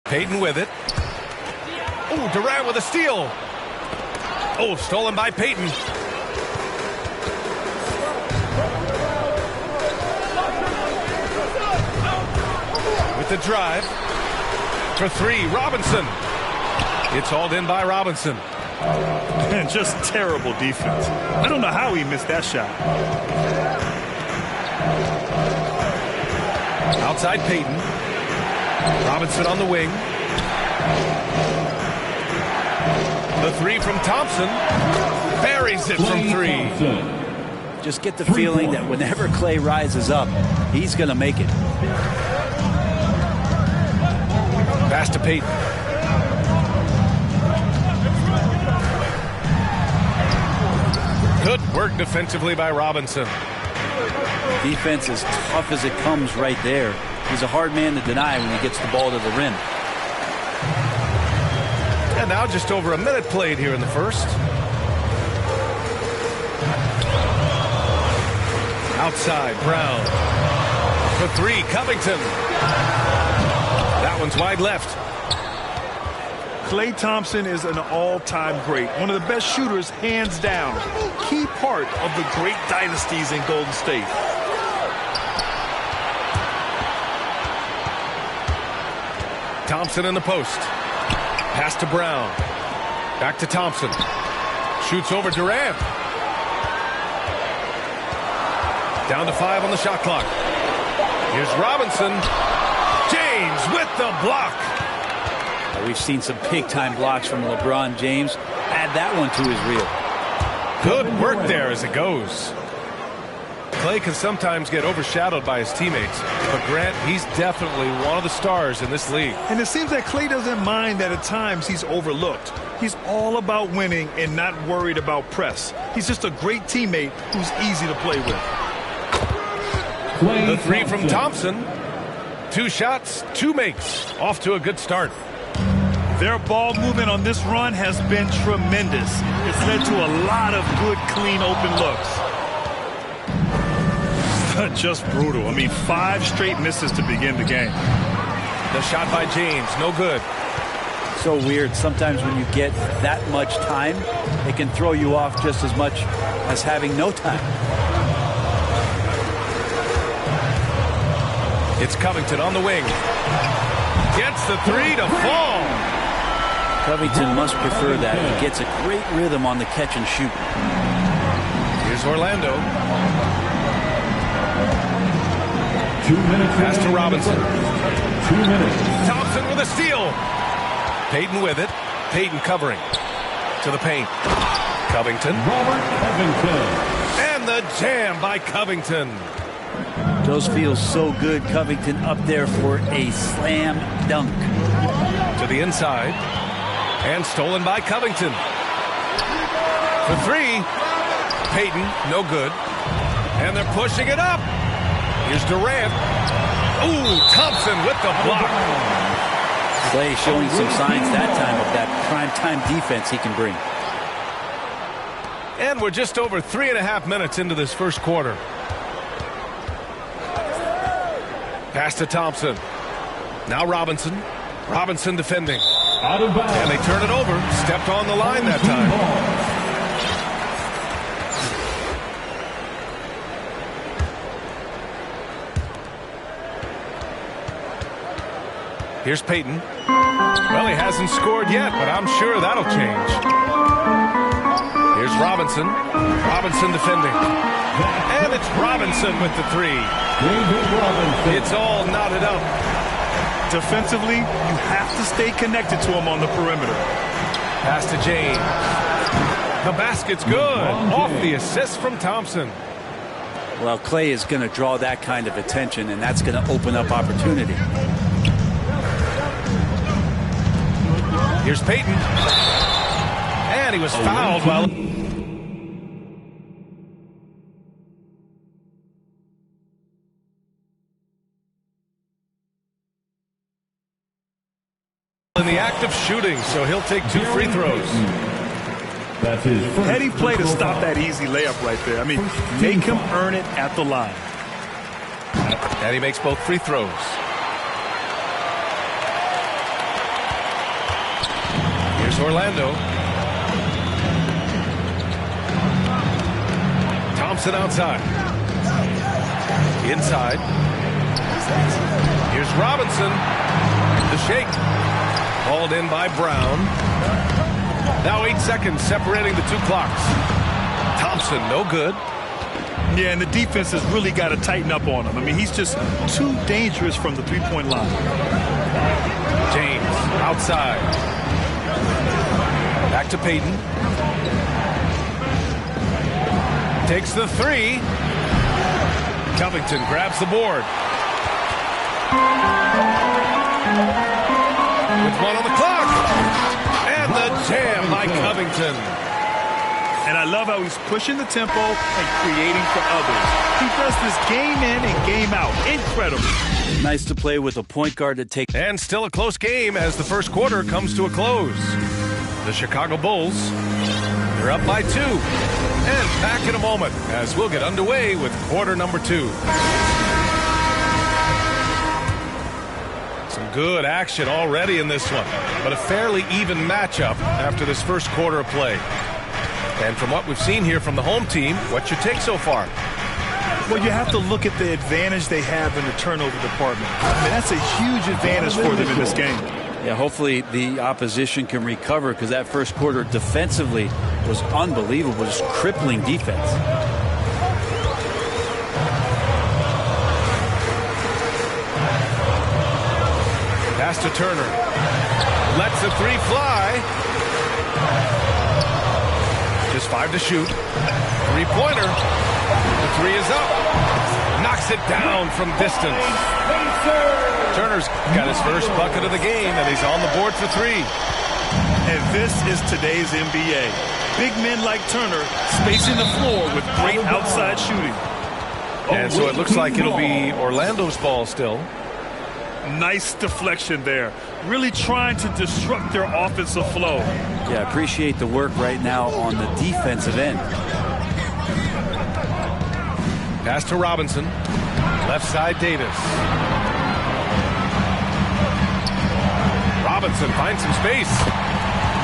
Payton with it. Oh, Durant with a steal. Oh, stolen by Payton. With the drive. For three, Robinson. It's hauled in by Robinson. And just terrible defense. I don't know how he missed that shot. Outside Payton. Robinson on the wing. The three from Thompson. Buries it from three. Just get the feeling that whenever Clay rises up, he's going to make it. Pass to Payton. Good work defensively by Robinson. Defense as tough as it comes right there. He's a hard man to deny when he gets the ball to the rim. And now just over a minute played here in the first. Outside, Brown. For three, Covington. That one's wide left. Klay Thompson is an all-time great. One of the best shooters, hands down. Key part of the great dynasties in Golden State. Thompson in the post. Pass to Brown. Back to Thompson. Shoots over Durant. Down to 5 on the shot clock. Here's Robinson. James with the block. We've seen some big-time blocks from LeBron James. Add that one to his reel. Good work there as it goes. Clay can sometimes get overshadowed by his teammates, but Grant, he's definitely one of the stars in this league. And it seems that Clay doesn't mind that at times he's overlooked. He's all about winning and not worried about press. He's just a great teammate who's easy to play with. The three from Thompson. 2 shots, 2 makes. Off to a good start. Their ball movement on this run has been tremendous. It's led to a lot of good, clean, open looks. Just brutal. I mean, 5 straight misses to begin the game. The shot by James, no good. So weird. Sometimes when you get that much time, it can throw you off just as much as having no time. It's Covington on the wing. Gets the 3 to fall. Covington must prefer that. He gets a great rhythm on the catch and shoot. Here's Orlando. 2 minutes. Pass to Robinson. 2 minutes. Thompson with a steal. Payton with it. Payton covering. To the paint. Covington. Robert Covington. And the jam by Covington. Those feel so good. Covington up there for a slam dunk. To the inside. And stolen by Covington. For 3. Payton, no good. And they're pushing it up. Here's Durant. Ooh, Thompson with the block. Clay showing some signs that time of that prime-time defense he can bring. And we're just over 3.5 minutes into this first quarter. Pass to Thompson. Now Robinson. Robinson defending. Out of bounds. And they turn it over. Stepped on the line that time. Here's Payton. Well, he hasn't scored yet, but I'm sure that'll change. Here's Robinson. Robinson defending. And it's Robinson with the three. It's all knotted up. Defensively, you have to stay connected to him on the perimeter. Pass to James. The basket's good. Off the assist from Thompson. Well, Clay is going to draw that kind of attention, and that's going to open up opportunity. Here's Payton. And he was fouled while... in the act of shooting, so he'll take 2 free throws. That's his first Heady play to stop that easy layup right there. I mean, make him earn it at the line. And he makes both free throws. Here's Orlando. Thompson outside. Inside. Here's Robinson. The shake. Hauled in by Brown. Now 8 seconds separating the 2 clocks. Thompson, no good. Yeah, and the defense has really got to tighten up on him. I mean, he's just too dangerous from the three-point line. James, outside. Back to Payton. Takes the 3. Covington grabs the board. With 1 on the clock. And the jam by Covington. And I love how he's pushing the tempo and creating for others. He does this game in and game out. Incredible. Nice to play with a point guard that takes... And still a close game as the first quarter comes to a close. The Chicago Bulls, they're up by 2. And back in a moment as we'll get underway with quarter number 2. Some good action already in this one, but a fairly even matchup after this first quarter of play. And from what we've seen here from the home team, what's your take so far? Well, you have to look at the advantage they have in the turnover department. I mean, that's a huge advantage for them in this game. Yeah, hopefully the opposition can recover, because that first quarter defensively was unbelievable, just crippling defense. Pass to Turner. Lets the 3 fly. Just 5 to shoot. 3-pointer. The 3 is up. Knocks it down from distance. Turner's got his first bucket of the game, and he's on the board for 3. And this is today's NBA. Big men like Turner spacing the floor with great outside shooting. And so it looks like it'll be Orlando's ball still. Nice deflection there. Really trying to disrupt their offensive flow. Yeah, appreciate the work right now on the defensive end. Pass to Robinson. Left side Davis. Robinson finds some space.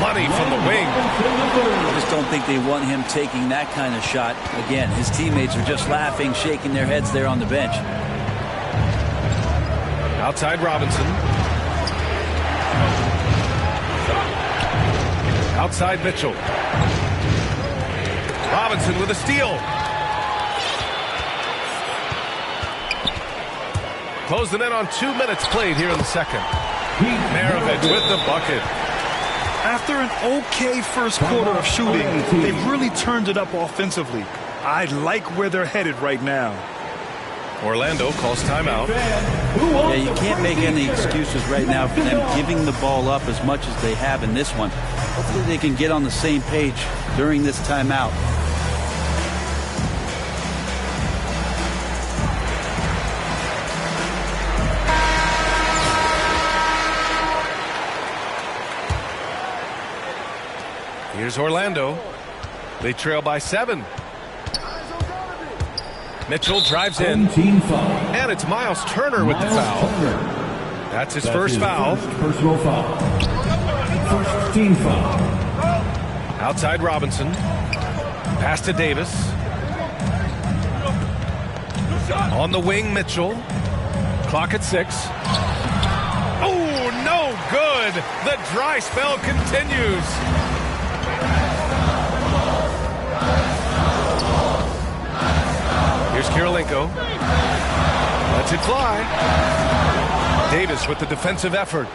Money from the wing. I just don't think they want him taking that kind of shot. Again, his teammates are just laughing, shaking their heads there on the bench. Outside Robinson. Outside Mitchell. Robinson with a steal. Closing in on 2 minutes played here in the second. Maravich with the bucket. After an okay first quarter of shooting, they've really turned it up offensively. I like where they're headed right now. Orlando calls timeout. Yeah, you can't make any excuses right now for them giving the ball up as much as they have in this one. Hopefully they can get on the same page during this timeout. Here's Orlando. They trail by 7. Mitchell drives in. And it's Miles Turner with the foul. That's his first foul. Personal foul. First team foul. Outside Robinson. Pass to Davis. On the wing, Mitchell. Clock at 6. Oh, no good. good. The dry spell continues. Here's Kirilenko. Lets it fly. Davis with the defensive effort.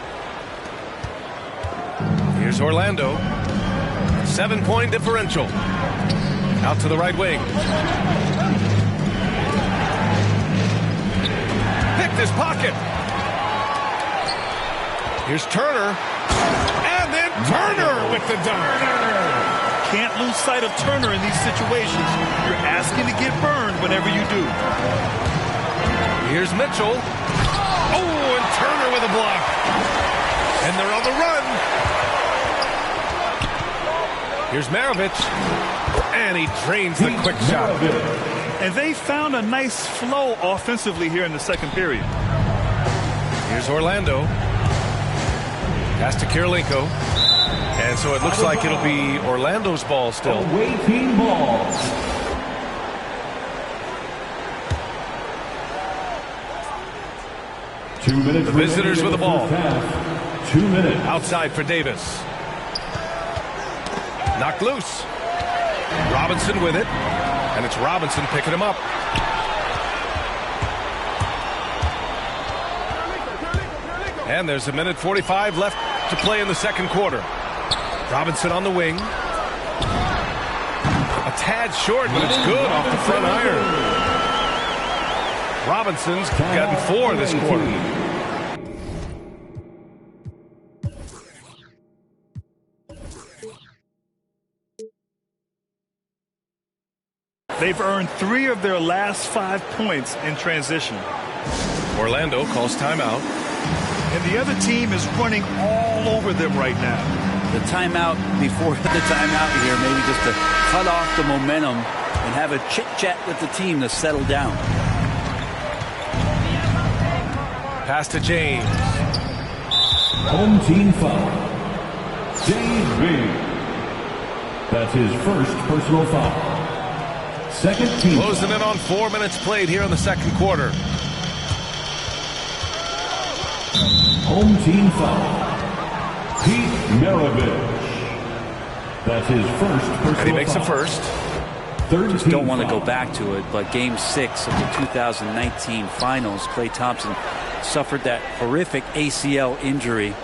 Here's Orlando. 7-point differential. Out to the right wing. Picked his pocket. Here's Turner. And then Turner with the dunk. Can't lose sight of Turner in these situations. You're asking to get burned whenever you do. Here's Mitchell. Oh, and Turner with a block. And they're on the run. Here's Maravich. And he drains the quick shot. And they found a nice flow offensively here in the second period. Here's Orlando. Pass to Kirilenko. And so it looks like it'll be Orlando's ball still. Away team ball. The visitors with the ball. 2 minutes. Outside for Davis. Knocked loose. Robinson with it. And it's Robinson picking him up. And there's 1:45 left to play in the second quarter. Robinson on the wing. A tad short, but it's good off the front iron. Robinson's gotten 4 this quarter. They've earned 3 of their last 5 points in transition. Orlando calls timeout. And the other team is running all over them right now. The timeout before the timeout here, maybe just to cut off the momentum and have a chit-chat with the team to settle down. Pass to James. Home team foul. James Big. That's his first personal foul. Second team. Closing in on 4 minutes played here in the second quarter. Home team foul. Pete Maravich. That's his first personal And he makes foul. the first. Third Just team don't want to foul. go back to it, but Game 6 of the 2019 Finals, Klay Thompson suffered that horrific ACL injury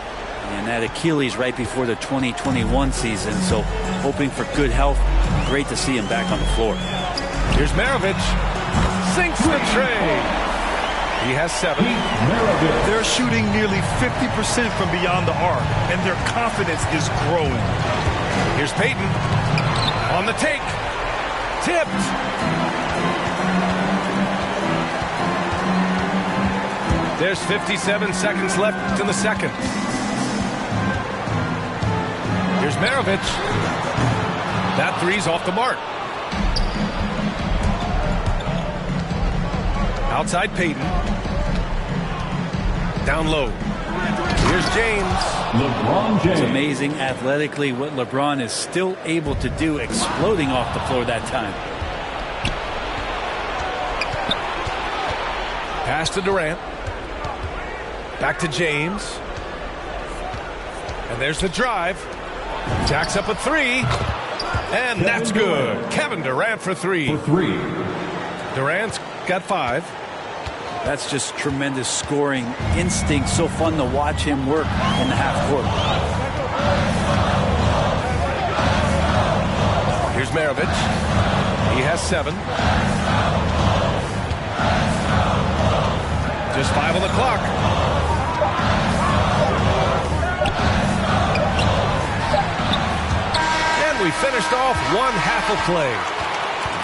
and that Achilles right before the 2021 season. So hoping for good health. Great to see him back on the floor. Here's Maravich. Sinks the tray. He has 7. Maravich. They're shooting nearly 50% from beyond the arc, and their confidence is growing. Here's Payton. On the take. Tipped. There's 57 seconds left in the second. Here's Maravich. That three's off the mark. Outside Payton. Down low. Here's James. LeBron James. It's amazing athletically what LeBron is still able to do, exploding off the floor that time. Pass to Durant. Back to James. And there's the drive. Jacks up a 3. And that's good. Kevin Durant for 3. For 3. Durant's got 5. That's just tremendous scoring instinct. So fun to watch him work in the half court. Here's Maravich. He has 7. Just 5 on the clock. And we finished off one half of play.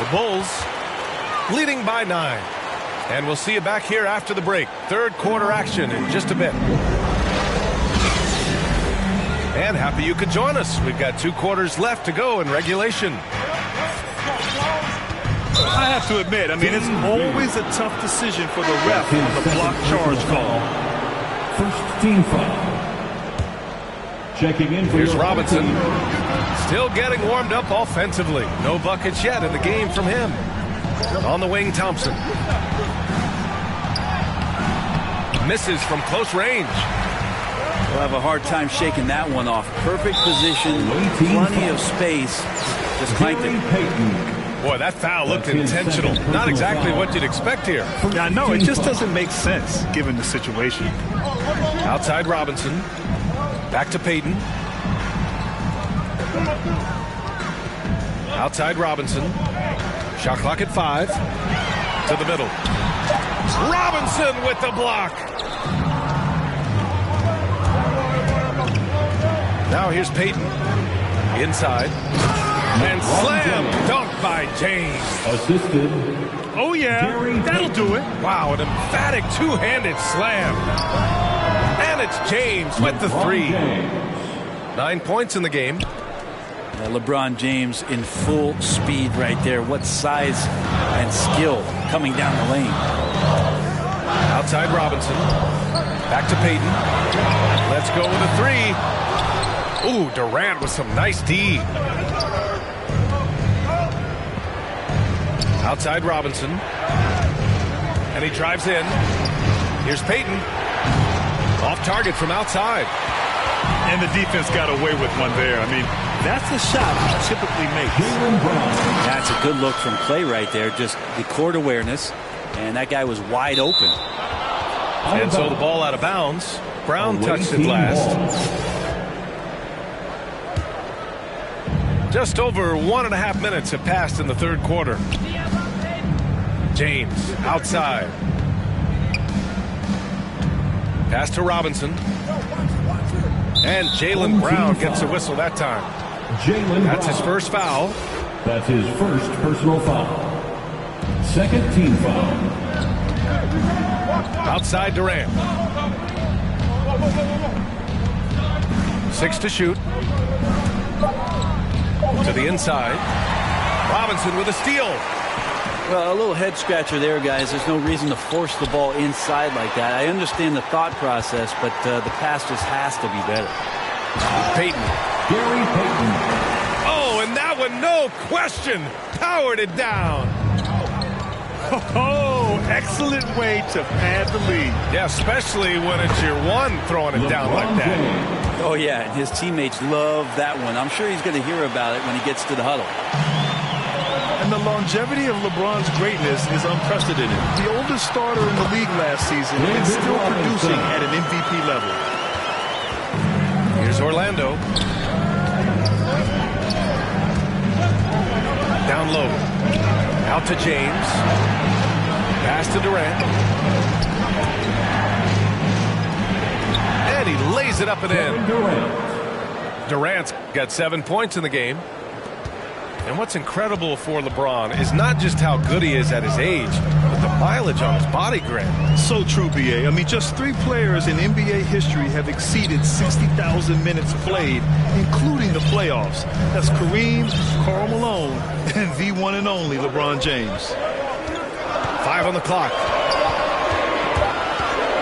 The Bulls leading by 9. And we'll see you back here after the break. Third quarter action in just a bit. And happy you could join us. We've got 2 quarters left to go in regulation. I have to admit, it's always a tough decision for the ref on the block charge call. First team foul. Checking in for Here's your Robinson. team. Still getting warmed up offensively. No buckets yet in the game from him. On the wing, Thompson. Misses from close range. We'll have a hard time shaking that one off. Perfect position, plenty of space. Just clanked it. Boy, that foul looked intentional. Not exactly what you'd expect here. Yeah, no, it just doesn't make sense given the situation. Outside Robinson. Back to Payton. Outside Robinson. Shot clock at 5. To the middle. Robinson with the block. Now here's Payton. Inside. And slam dunk by James. Assisted. Oh, yeah, that'll do it. Wow, an emphatic two-handed slam. And it's James with the 3. 9 points in the game. LeBron James in full speed right there. What size and skill coming down the lane. Outside Robinson. Back to Payton. Let's go with a 3. Ooh, Durant with some nice D. Outside Robinson. And he drives in. Here's Payton. Off target from outside. And the defense got away with one there. I mean, that's a shot he typically makes. That's a good look from Clay right there. Just the court awareness. And that guy was wide open. And so the ball out of bounds. Brown touched it last. Just over 1.5 minutes have passed in the third quarter. James outside. Pass to Robinson. And Jaylen Brown gets a whistle that time. That's his first foul. That's his first personal foul. Second team foul. Outside Durant. 6 to shoot. To the inside. Robinson with a steal. Well, a little head scratcher there, guys. There's no reason to force the ball inside like that. I understand the thought process, but the pass just has to be better. Payton. Gary Payton. Oh, and that one, no question, powered it down. Oh, excellent way to pad the lead. Yeah, especially when it's your one throwing it down like that. Oh, yeah, and his teammates love that one. I'm sure he's going to hear about it when he gets to the huddle. And the longevity of LeBron's greatness is unprecedented. The oldest starter in the league last season and still producing at an MVP level. Here's Orlando. Down low. Out to James. Pass to Durant. And he lays it up and in. Durant's got 7 points in the game. And what's incredible for LeBron is not just how good he is at his age, but the mileage on his body grade. So true, B.A. I mean, just 3 players in NBA history have exceeded 60,000 minutes played, including the playoffs. That's Kareem, Karl Malone, and the one and only LeBron James. 5 on the clock.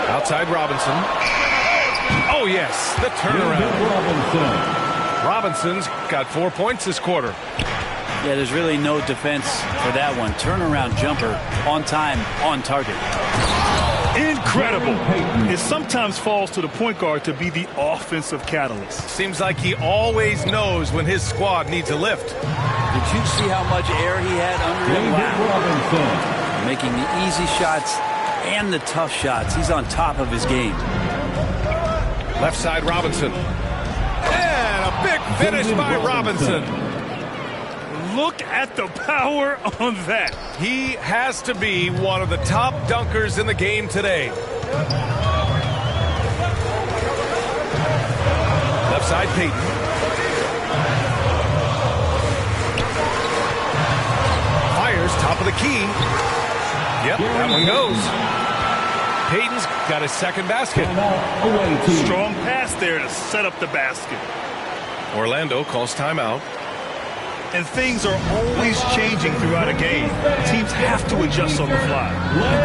Outside Robinson. Oh, yes, the turnaround. Robinson's got 4 points this quarter. Yeah, there's really no defense for that one. Turnaround jumper, on time, on target. Incredible. It sometimes falls to the point guard to be the offensive catalyst. Seems like he always knows when his squad needs a lift. Did you see how much air he had under him? Wow. Making the easy shots and the tough shots. He's on top of his game. Left side Robinson. And a big finish by Robinson. Look at the power on that. He has to be one of the top dunkers in the game today. Left side Payton. Fires top of the key. Yep, that one goes. Payton's got his second basket. Strong pass there to set up the basket. Orlando calls timeout. And things are always changing throughout a game. Teams have to adjust on the fly.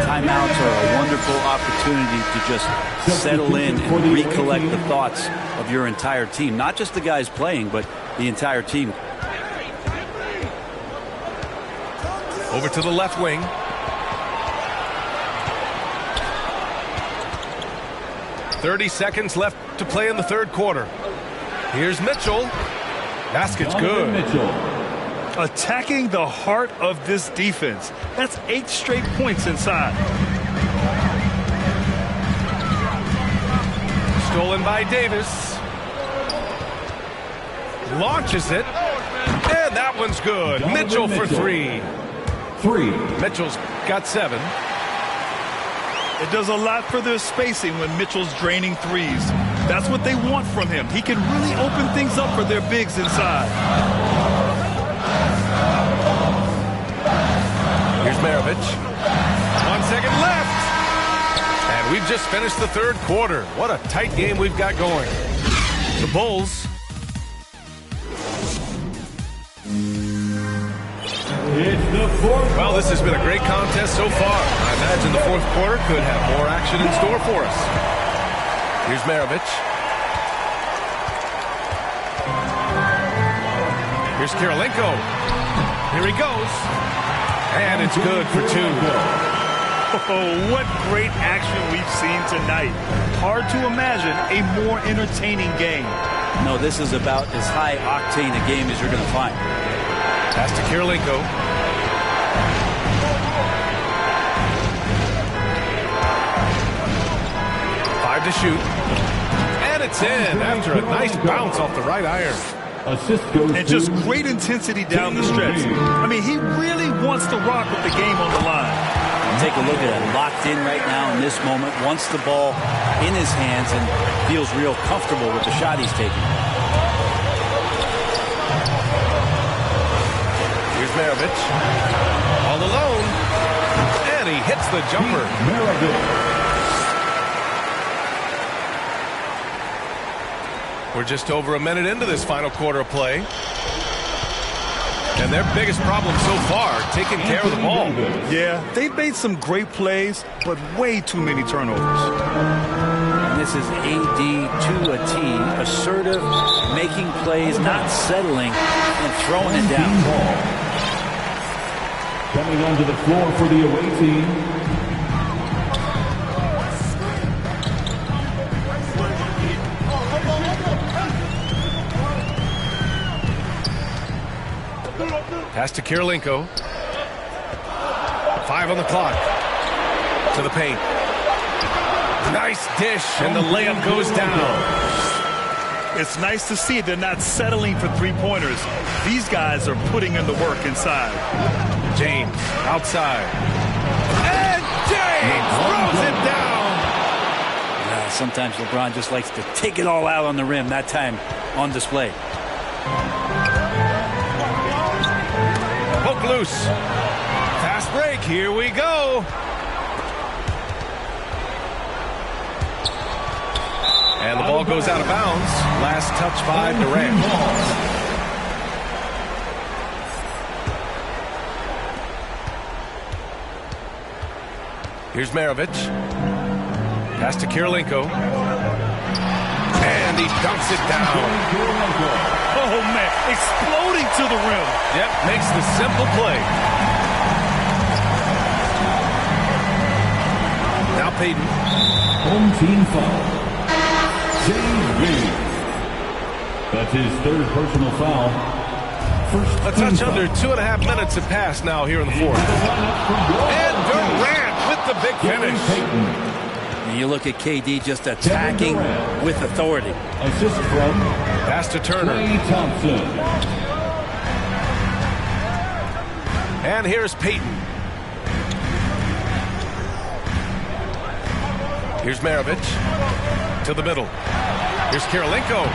Timeouts are a wonderful opportunity to just settle in and recollect the thoughts of your entire team. Not just the guys playing, but the entire team. Over to the left wing. .30 seconds left left to play in the third quarter. Here's Mitchell. Basket's good. Attacking the heart of this defense. That's 8 straight points inside. Stolen by Davis. Launches it. And that one's good. Mitchell for 3. Mitchell's got 7. It does a lot for their spacing when Mitchell's draining threes. That's what they want from him. He can really open things up for their bigs inside. Here's Maravich. 1 second left. And we've just finished the third quarter. What a tight game we've got going. The Bulls. Well, this has been a great contest so far. I imagine the fourth quarter could have more action in store for us. Here's Maravich. Here's Kirilenko. Here he goes. And it's good for 2. Oh, what great action we've seen tonight. Hard to imagine a more entertaining game. No, this is about as high octane a game as you're going to find. Pass to Kirilenko. 5 to shoot. And it's in after a nice bounce off the right iron. And just great intensity down the stretch. I mean, he really wants to rock with the game on the line. Take a look at it. Locked in right now in this moment. Wants the ball in his hands and feels real comfortable with the shot he's taking. Here's Maravich. All alone. And he hits the jumper. We're just over a minute into this final quarter of play. And their biggest problem so far, taking care of the ball. Yeah, they've made some great plays, but way too many turnovers. And this is AD to a T. Assertive, making plays, not settling, and throwing it down. Coming onto the floor for the away team. Pass to Kirilenko. 5 on the clock. To the paint. Nice dish, and the layup goes down. It's nice to see they're not settling for three-pointers. These guys are putting in the work inside. James, outside. And James throws it down. Sometimes LeBron just likes to take it all out on the rim, that time on display. Poke loose. Fast break. Here we go. And the ball goes out of bounds. Last touch by Durant. Here's Maravich. Pass to Kirilenko. And he dunks it down. Oh, man, exploding to the rim. Yep, makes the simple play. Now Payton. Home team foul. That's his third personal foul. First a touch under 2.5 minutes have passed now here in the fourth. And Durant with the big finish. And you look at KD just attacking with authority. Assist from pass to Turner. Klay Thompson. And here's Payton. Here's Maravich to the middle. Here's Kirilenko.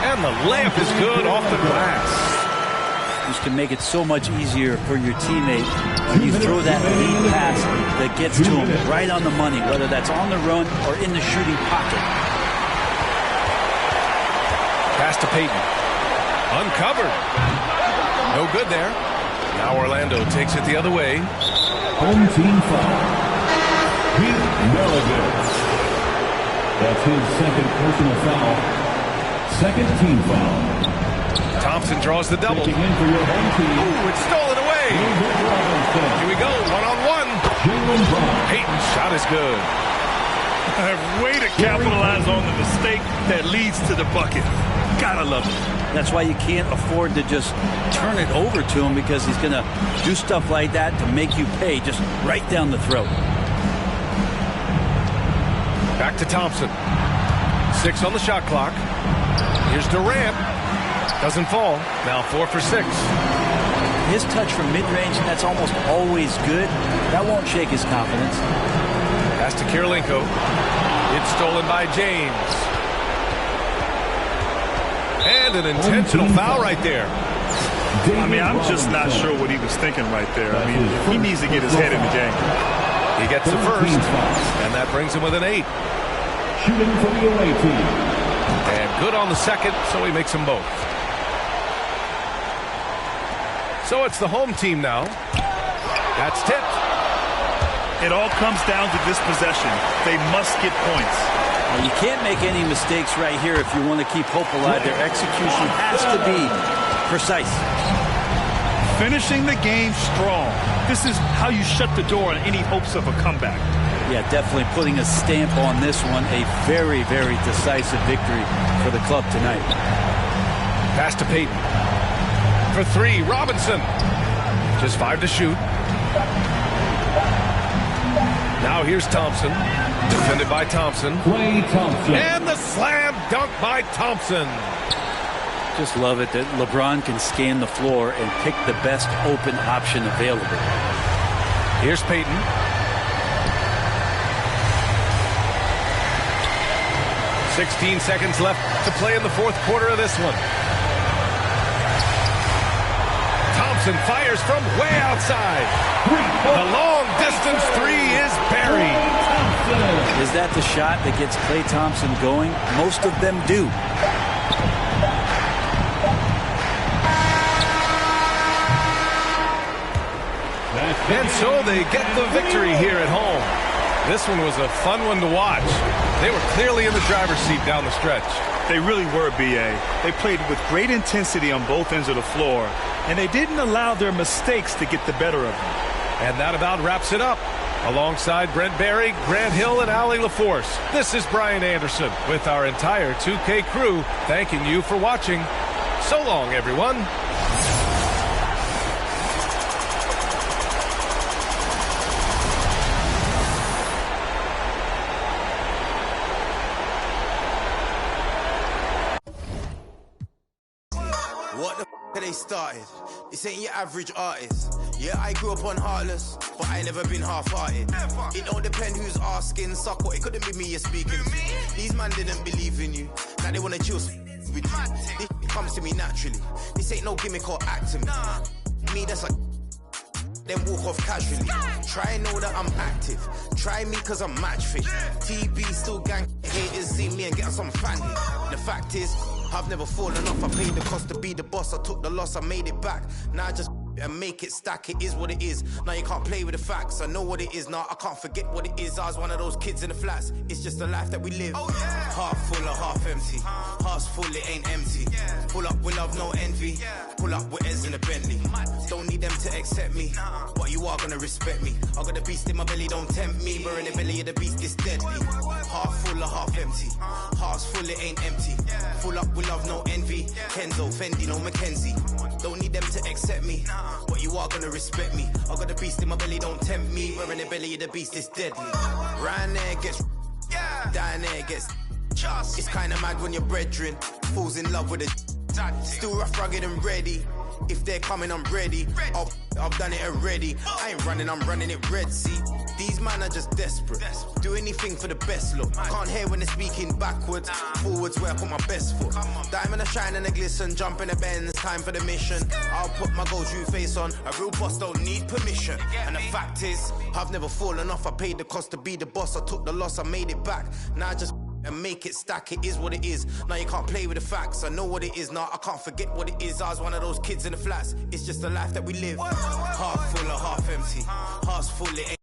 And the layup is good off the glass. This can make it so much easier for your teammate when you throw that lead pass that gets to him right on the money, whether that's on the run or in the shooting pocket. Pass to Payton. Uncovered. No good there. Now Orlando takes it the other way. Home team foul. Pete Maravich. That's his second personal foul. Second team foul. Thompson draws the double. Checking in for your home team. Ooh, it's stolen away. Here we go, one-on-one. Payton's shot is good. Way to capitalize on the mistake that leads to the bucket. Gotta love it. That's why you can't afford to just turn it over to him, because he's going to do stuff like that to make you pay just right down the throat. Back to Thompson. 6 on the shot clock. Here's Durant. Doesn't fall. Now 4 for 6. His touch from mid-range, that's almost always good. That won't shake his confidence. Pass to Kirilenko. It's stolen by James. And an intentional foul right there. I mean, I'm just not sure what he was thinking right there. I mean, he needs to get his head in the game. He gets the first, and that brings him with an 8. Shooting for the away team. And good on the second, so he makes them both. So it's the home team now. That's tipped. It all comes down to this possession. They must get points. Well, you can't make any mistakes right here if you want to keep hope alive. Their execution has to be precise. Finishing the game strong. This is how you shut the door on any hopes of a comeback. Yeah, definitely putting a stamp on this one. A very, very decisive victory for the club tonight. Pass to Payton. For 3, Robinson. Just 5 to shoot. Now here's Thompson. Defended by Thompson. Klay Thompson. And the slam dunk by Thompson. Just love it that LeBron can scan the floor and pick the best open option available. Here's Payton. "16 seconds left to play in the fourth quarter of this one. Thompson fires from way outside. The long distance 3 is buried. Is that the shot that gets Klay Thompson going? Most of them do. And so they get the victory here at home. This one was a fun one to watch. They were clearly in the driver's seat down the stretch. They really were, B.A. They played with great intensity on both ends of the floor, and they didn't allow their mistakes to get the better of them. And that about wraps it up. Alongside Brent Barry, Grant Hill, and Allie LaForce, this is Brian Anderson with our entire 2K crew thanking you for watching. So long, everyone. What the f they started? This ain't your average artist. Yeah, I grew up on Heartless, but I ain't never been half-hearted. It don't depend who's asking, suck what, it couldn't be me you're speaking to. These man didn't believe in you, now they wanna chill with you. It comes to me naturally. This ain't no gimmick or act to me. Me, that's like then walk off casually. Try know that I'm active. Try me cause I'm match fit. TB still gang haters see me and get on some fanny. The fact is, I've never fallen off. I paid the cost to be the boss. I took the loss, I made it back. Now I just and make it stack. It is what it is. Now you can't play with the facts. I know what it is now. I can't forget what it is. I was one of those kids in the flats. It's just the life that we live. Half full or half empty. Heart's full, it ain't empty. Pull up with love, no envy. Pull up with Ez in a Bentley. Don't need them to accept me, but you are gonna respect me. I got the beast in my belly, don't tempt me. But in the belly of the beast is deadly. Half full or half empty. Heart's full, it ain't empty. Full up with love, no envy. Kenzo, Fendi, no Mackenzie. Don't need them to accept me, but you are gonna respect me. I got the beast in my belly, don't tempt me. Where in the belly of the beast is deadly. Round there gets, down there gets. It's kinda mad when your brethren falls in love with a. Still rough, rugged and ready. If they're coming, I'm ready. I've done it already. I ain't running, I'm running it red. See, these man are just desperate. Do anything for the best look. Can't hear when they're speaking backwards. Forwards where I put my best foot. Diamond a shine and a glisten. Jump in the Benz, time for the mission. I'll put my gold true face on. A real boss don't need permission. And the fact is, I've never fallen off. I paid the cost to be the boss. I took the loss, I made it back. Now I just and make it stack. It is what it is. Now you can't play with the facts. I know what it is now. I can't forget what it is. I was one of those kids in the flats. It's just the life that we live. Half full or half empty. Heart's full, it ain't.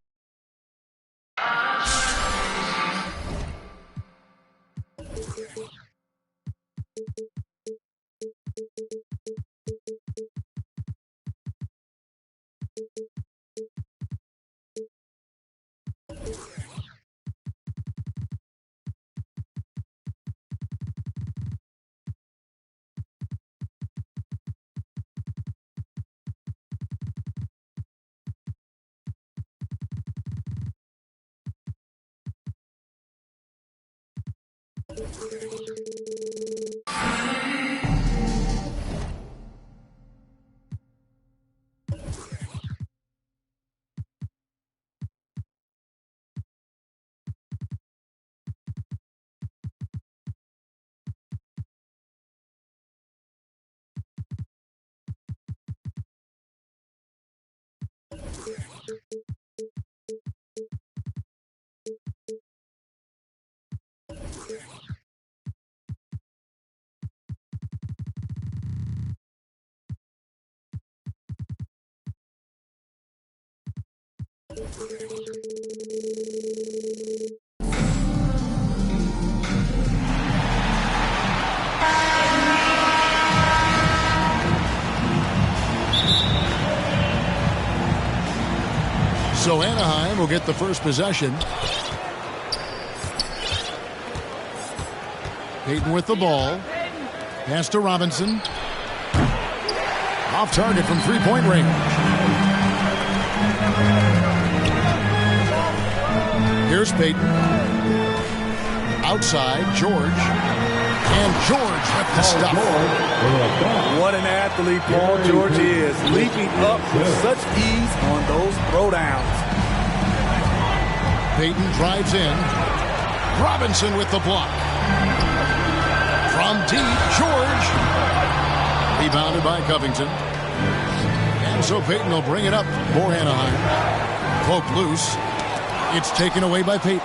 So Anaheim will get the first possession. Payton with the ball. Pass to Robinson. Off target from three-point range. Here's Payton. Outside, George. And George with the stuff. What an athlete Paul George is. Leaping up with such ease on those throwdowns. Payton drives in. Robinson with the block. From deep, George. Rebounded by Covington. And so Payton will bring it up for Anaheim. Cloak loose. It's taken away by Payton.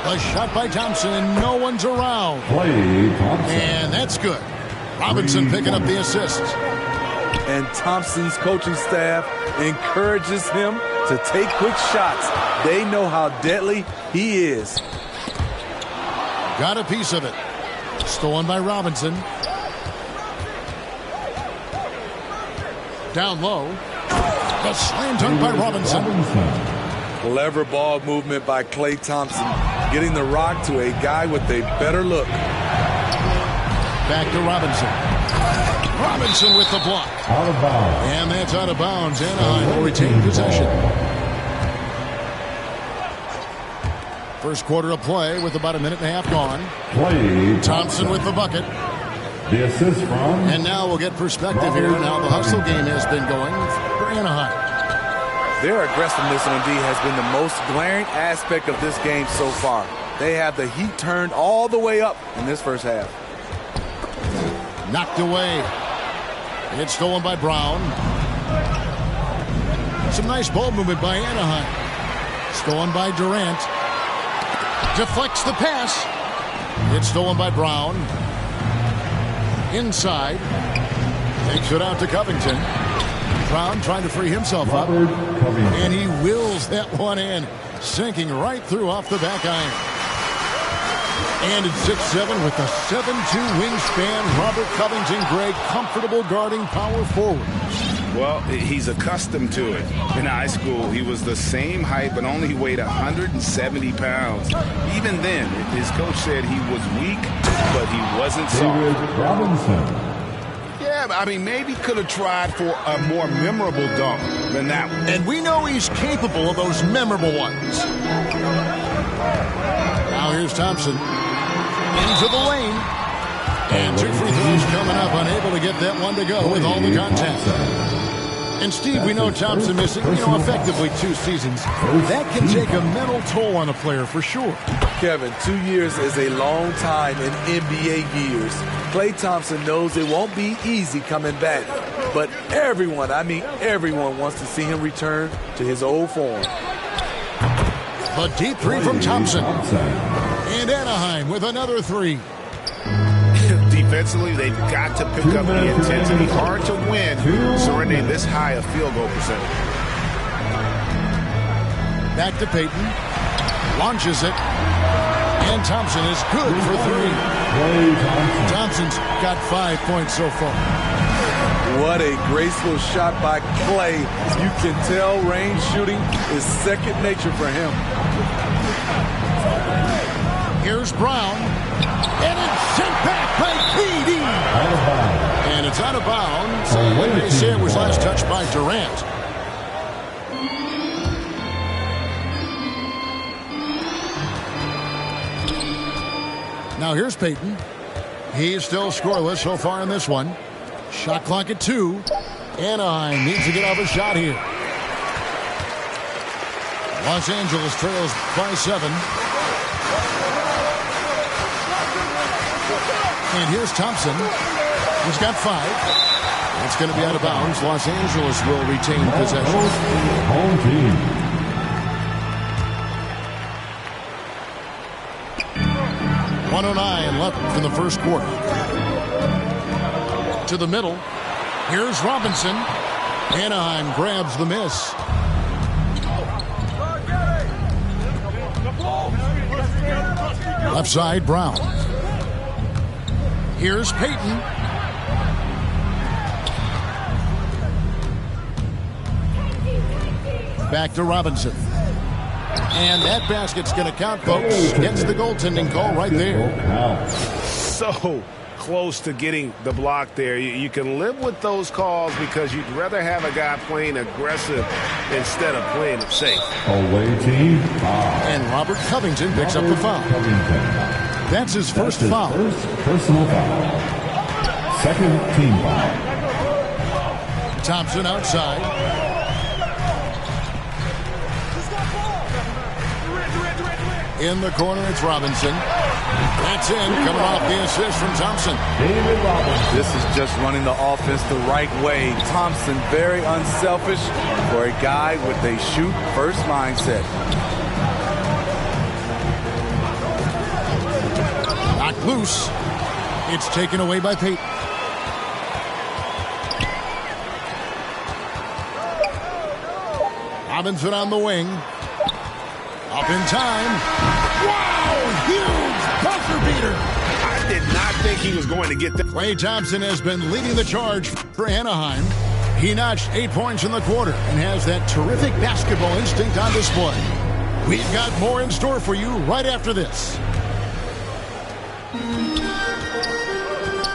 A shot by Thompson, and no one's around. And that's good. Robinson picking up the assist. And Thompson's coaching staff encourages him to take quick shots. They know how deadly he is. Got a piece of it. Stolen by Robinson. Down low. The slam dunk by Robinson. Clever ball movement by Klay Thompson, getting the rock to a guy with a better look. Back to Robinson. Robinson with the block. Out of bounds. And that's out of bounds. Anaheim will retain possession. First quarter of play with about a minute and a half gone. Thompson with the bucket. The assist from. And now we'll get perspective here. Now the hustle game has been going for Anaheim. Their aggressiveness on D has been the most glaring aspect of this game so far. They have the heat turned all the way up in this first half. Knocked away. It's stolen by Brown. Some nice ball movement by Anaheim. Stolen by Durant. Deflects the pass. It's stolen by Brown. Inside. Takes it out to Covington. Brown trying to free himself up. And he wills that one in. Sinking right through off the back iron. And it's 6'7" with a 7'2" wingspan. Robert Covington, Greg, comfortable guarding power forward. Well, he's accustomed to it. In high school, he was the same height, but only weighed 170 pounds. Even then, his coach said he was weak, but he wasn't soft. Robinson. Yeah, I mean, maybe could have tried for a more memorable dunk than that one. And we know he's capable of those memorable ones. Now here's Thompson. Into the lane. And 2 free throws coming up. Unable to get that one to go with all the contact. And Steve, we know Thompson missing, effectively 2 seasons. That can take a mental toll on a player for sure. Kevin, 2 years is a long time in NBA years. Klay Thompson knows it won't be easy coming back. But everyone, I mean everyone, wants to see him return to his old form. A deep three from Thompson. And Anaheim with another 3. Defensively, they've got to pick up the intensity. Hard to win surrendering this high a field goal percentage. Back to Payton. Launches it. And Thompson is good for 3. Thompson's got 5 points so far. What a graceful shot by Klay. You can tell range shooting is second nature for him. Here's Brown. And it's sent back by KD. Out of bounds. And it's out of bounds. And they say it was last touched by Durant. Now here's Payton. He's still scoreless so far in this one. Shot clock at 2. Anaheim needs to get off a shot here. Los Angeles trails by 7. And here's Thompson. He's got 5. It's going to be out of bounds. Los Angeles will retain possession. Home team. 1:09 left in the first quarter. To the middle. Here's Robinson. Anaheim grabs the miss. Left side, Brown. Here's Payton. Back to Robinson. And that basket's going to count, folks. Gets the goaltending call right there. So close to getting the block there. You can live with those calls because you'd rather have a guy playing aggressive instead of playing it safe. Away team. And Robert Covington picks up the foul. That's his first foul. First personal foul. Second team foul. Thompson outside. In the corner, it's Robinson. That's in, coming off the assist from Thompson. This is just running the offense the right way. Thompson, very unselfish for a guy with a shoot-first mindset. Knocked loose. It's taken away by Payton. Robinson on the wing. Up in time. Wow! Huge buzzer beater. I did not think he was going to get that. Klay Thompson has been leading the charge for Anaheim. He notched 8 points in the quarter and has that terrific basketball instinct on display. We've got more in store for you right after this.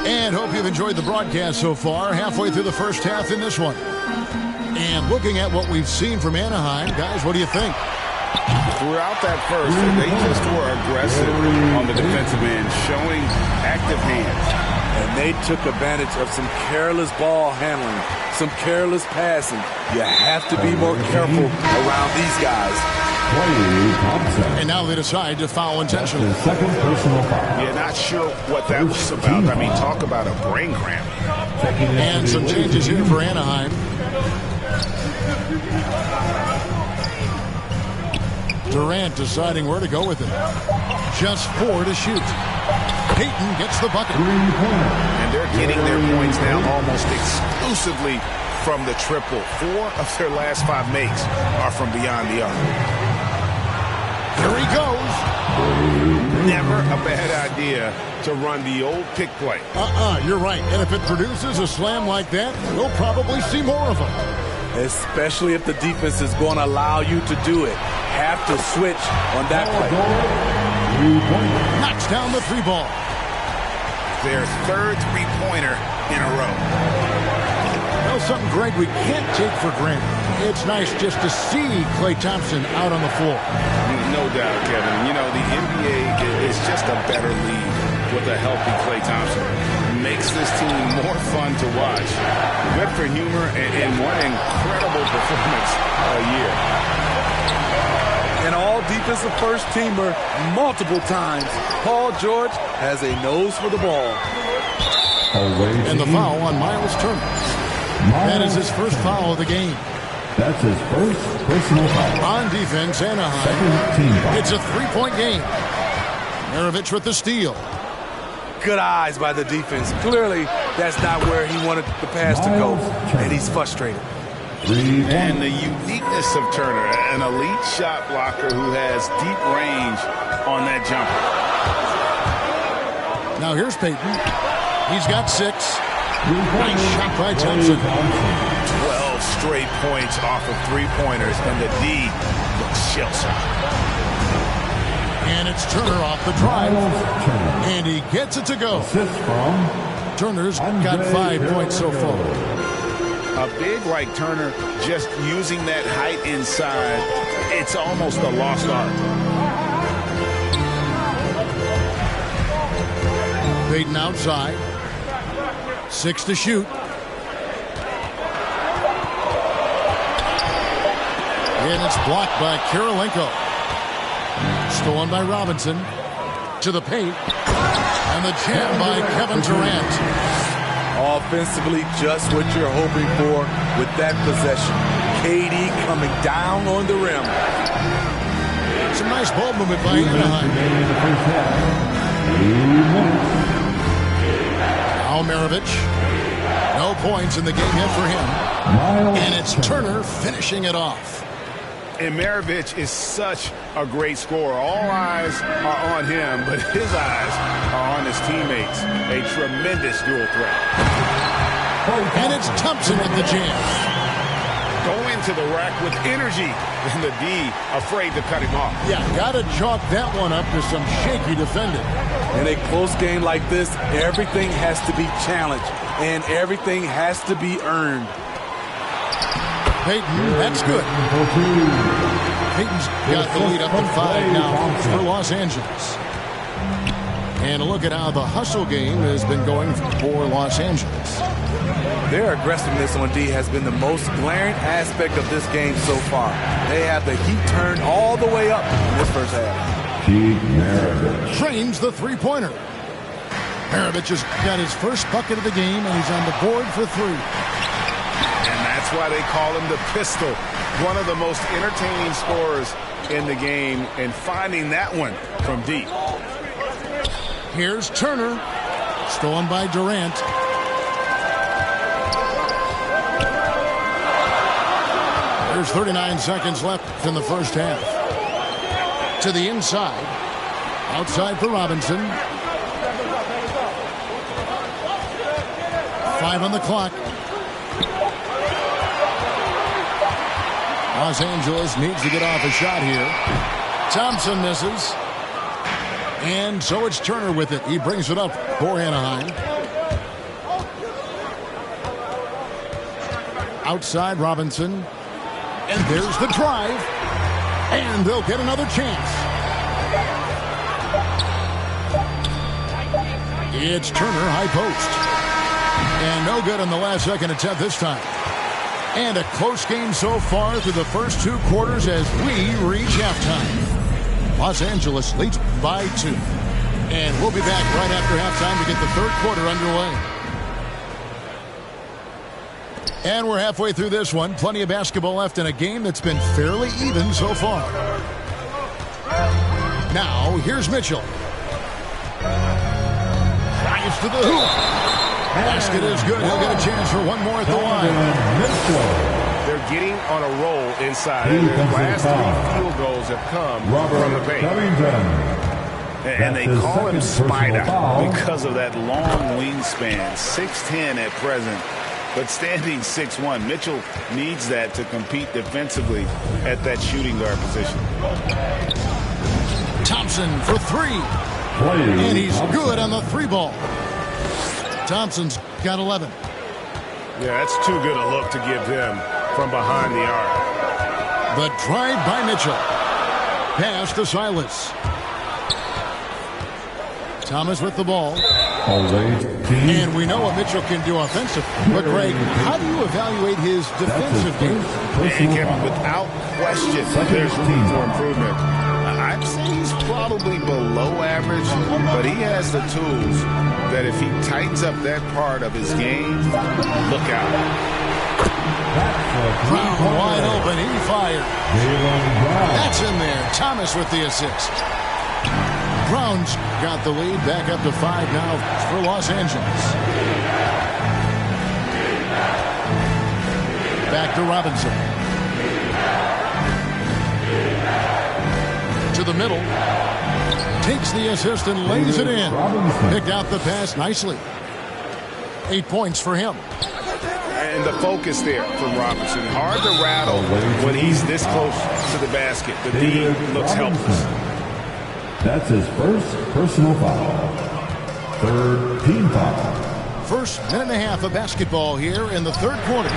And hope you've enjoyed the broadcast so far. Halfway through the first half in this one. And looking at what we've seen from Anaheim, guys, what do you think? Throughout that first, they just were aggressive on the defensive end, showing active hands. And they took advantage of some careless ball handling, some careless passing. You have to be more careful around these guys. And now they decide to foul intentionally. Second personal foul. Yeah, not sure what that was about. I mean, talk about a brain cramp. And some changes here for Anaheim. Durant deciding where to go with it. Just 4 to shoot. Payton gets the bucket. And they're getting their points now almost exclusively from the triple. 4 of their last 5 makes are from beyond the arc. Here he goes. Never a bad idea to run the old pick play. You're right. And if it produces a slam like that, we'll probably see more of them. Especially if the defense is going to allow you to do it. Have to switch on that play. Knocks down the 3 ball. Their third three-pointer in a row. Well, something, Greg, we can't take for granted. It's nice just to see Klay Thompson out on the floor. No doubt, Kevin. You know, the NBA is just a better league with a healthy Klay Thompson. Makes this team more fun to watch. Good for humor and one incredible performance a year. An all-defensive first-teamer multiple times. Paul George has a nose for the ball. And the foul on Miles Turner. That is his first foul of the game. That's his first personal foul. On defense, Anaheim. Second team foul. It's a 3-point game. Maravich with the steal. Good eyes by the defense. Clearly, that's not where he wanted the pass to go, and he's frustrated. And the uniqueness of Turner, an elite shot blocker who has deep range on that jumper. Now here's Payton. He's got 6. Nice shot by Thompson. 12 straight points off of 3-pointers, and the D looks shell-shocked. And it's Turner off the drive. And he gets it to go. Assist from Turner's got 5 points so far. A big like Turner, just using that height inside, it's almost a lost art. Payton outside. 6 to shoot. And it's blocked by Kirilenko. Stolen by Robinson. To the paint. And the jam by Kevin Durant. Offensively, just what you're hoping for with that possession. KD coming down on the rim. Some nice ball movement by Anaheim. Now Maravich. No points in the game yet for him. And it's Turner finishing it off. And Maravich is such a great scorer. All eyes are on him, but his eyes are on his teammates. A tremendous dual threat. And it's Thompson with the jam. Going to the rack with energy. And the D afraid to cut him off. Yeah, got to chalk that one up to some shaky defending. In a close game like this, everything has to be challenged. And everything has to be earned. Payton, that's good. Payton's got the lead up to 5 now for Los Angeles. And look at how the hustle game has been going for Los Angeles. Their aggressiveness on D has been the most glaring aspect of this game so far. They have the heat turned all the way up in this first half. Trains the three-pointer. Maravich has got his first bucket of the game, and he's on the board for 3. That's why they call him the pistol. One of the most entertaining scorers in the game, and finding that one from deep. Here's Turner. Stolen by Durant. There's 39 seconds left in the first half. To the inside. Outside for Robinson. 5 on the clock. Los Angeles needs to get off a shot here. Thompson misses. And so it's Turner with it. He brings it up for Anaheim. Outside Robinson. And there's the drive. And they'll get another chance. It's Turner, high post. And no good on the last second attempt this time. And a close game so far through the first 2 quarters as we reach halftime. Los Angeles leads by 2. And we'll be back right after halftime to get the third quarter underway. And we're halfway through this one. Plenty of basketball left in a game that's been fairly even so far. Now, here's Mitchell. Drives to the hoop. Basket is good. He'll get a chance for one more at the line. They're getting on a roll inside. Their last 3 field goals have come from the paint. And they call him Spider because of that long wingspan. 6'10" at present, but standing 6'1". Mitchell needs that to compete defensively at that shooting guard position. Thompson for 3. And he's good on the 3 ball. Thompson's got 11. Yeah, that's too good a look to give him from behind the arc. The drive by Mitchell. Pass to Silas. Thomas with the ball. And we know what Mitchell can do offensively. But, Greg, how do you evaluate his defensive game? And Kevin, without question, there's room for improvement. I'd say he's probably below average, but he has the tools that if he tightens up that part of his game, look out. Brown wide open, he fired. That's in there. Thomas with the assist. Brown's got the lead, back up to 5 now for Los Angeles. Back to Robinson. To the middle. Takes the assist and lays it in. Picked out the pass nicely. 8 points for him. And the focus there from Robinson. Hard to rattle when he's this close to the basket. The D looks helpless. That's his first personal foul. Third team foul. First minute and a half of basketball here in the third quarter.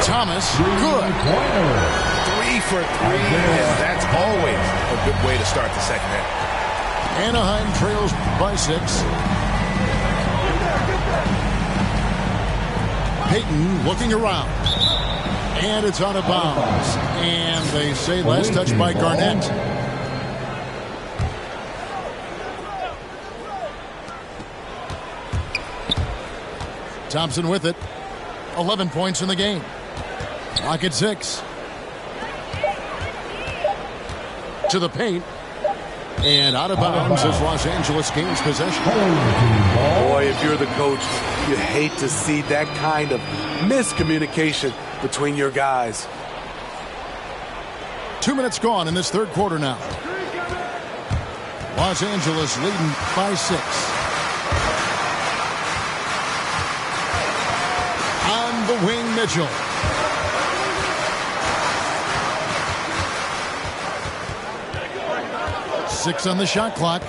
Thomas, good. 3 for 3, and that's always a good way to start the second half. Anaheim trails by 6. Payton looking around. And it's out of bounds. And they say last touch by Garnett. Thompson with it. 11 points in the game. Clock at 6. To the paint. And out of bounds as Los Angeles gains possession. Boy, if you're the coach, you hate to see that kind of miscommunication between your guys. 2 minutes gone in this third quarter now. Los Angeles leading by 6. On the wing, Mitchell. Six on the shot clock.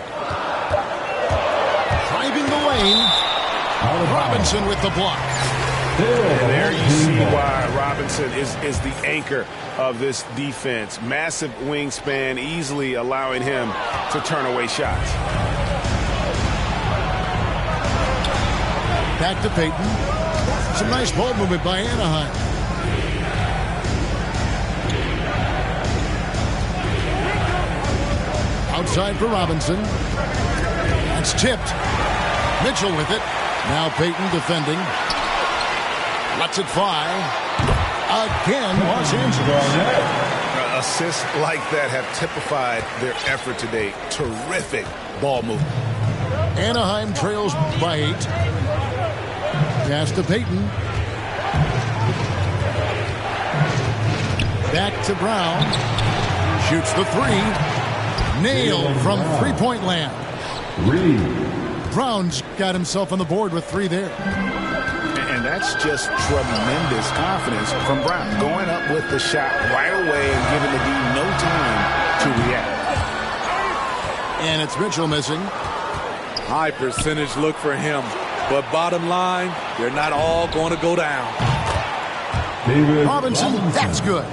Driving the lane. Robinson with the block. And there you see why Robinson is the anchor of this defense. Massive wingspan, easily allowing him to turn away shots. Back to Payton. Some nice ball movement by Anaheim. Outside for Robinson. That's tipped. Mitchell with it. Now Payton defending. Lets it fly. Again, Los Angeles. Assists like that have typified their effort today. Terrific ball movement. Anaheim trails by 8. Pass to Payton. Back to Brown. Shoots the 3. Nailed from three-point land. Brown's got himself on the board with 3 there. And that's just tremendous confidence from Brown. Going up with the shot right away and giving the D no time to react. And it's Mitchell missing. High percentage look for him. But bottom line, they're not all going to go down. Robinson, that's good.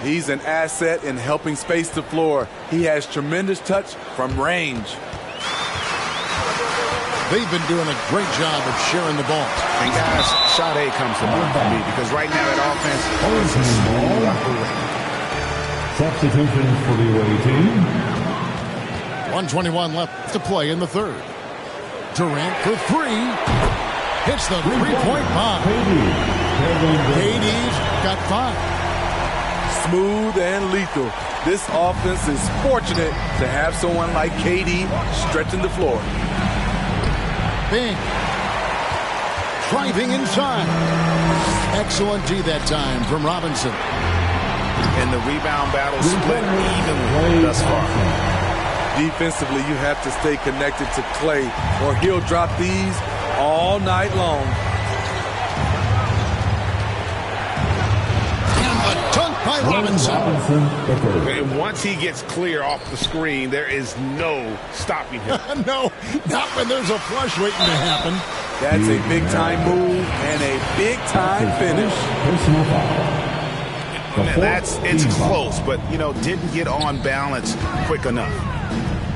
He's an asset in helping space the floor. He has tremendous touch from range. They've been doing a great job of sharing the ball. And guys, shot A comes to mind for me because right now that offense is a small operation. Substitutions for the away team. 1:21 left to play in the third. Durant for 3. Hits the three-point bomb. KD's got 5. Smooth and lethal. This offense is fortunate to have someone like KD stretching the floor. Bing. Driving inside. Excellent D that time from Robinson. And the rebound battle split evenly thus far. Defensively, you have to stay connected to Clay or he'll drop these all night long. And a dunk by Robinson. And once he gets clear off the screen, there is no stopping him. No, not when there's a flush waiting to happen. That's a big-time move and a big-time finish. It's close, but, didn't get on balance quick enough.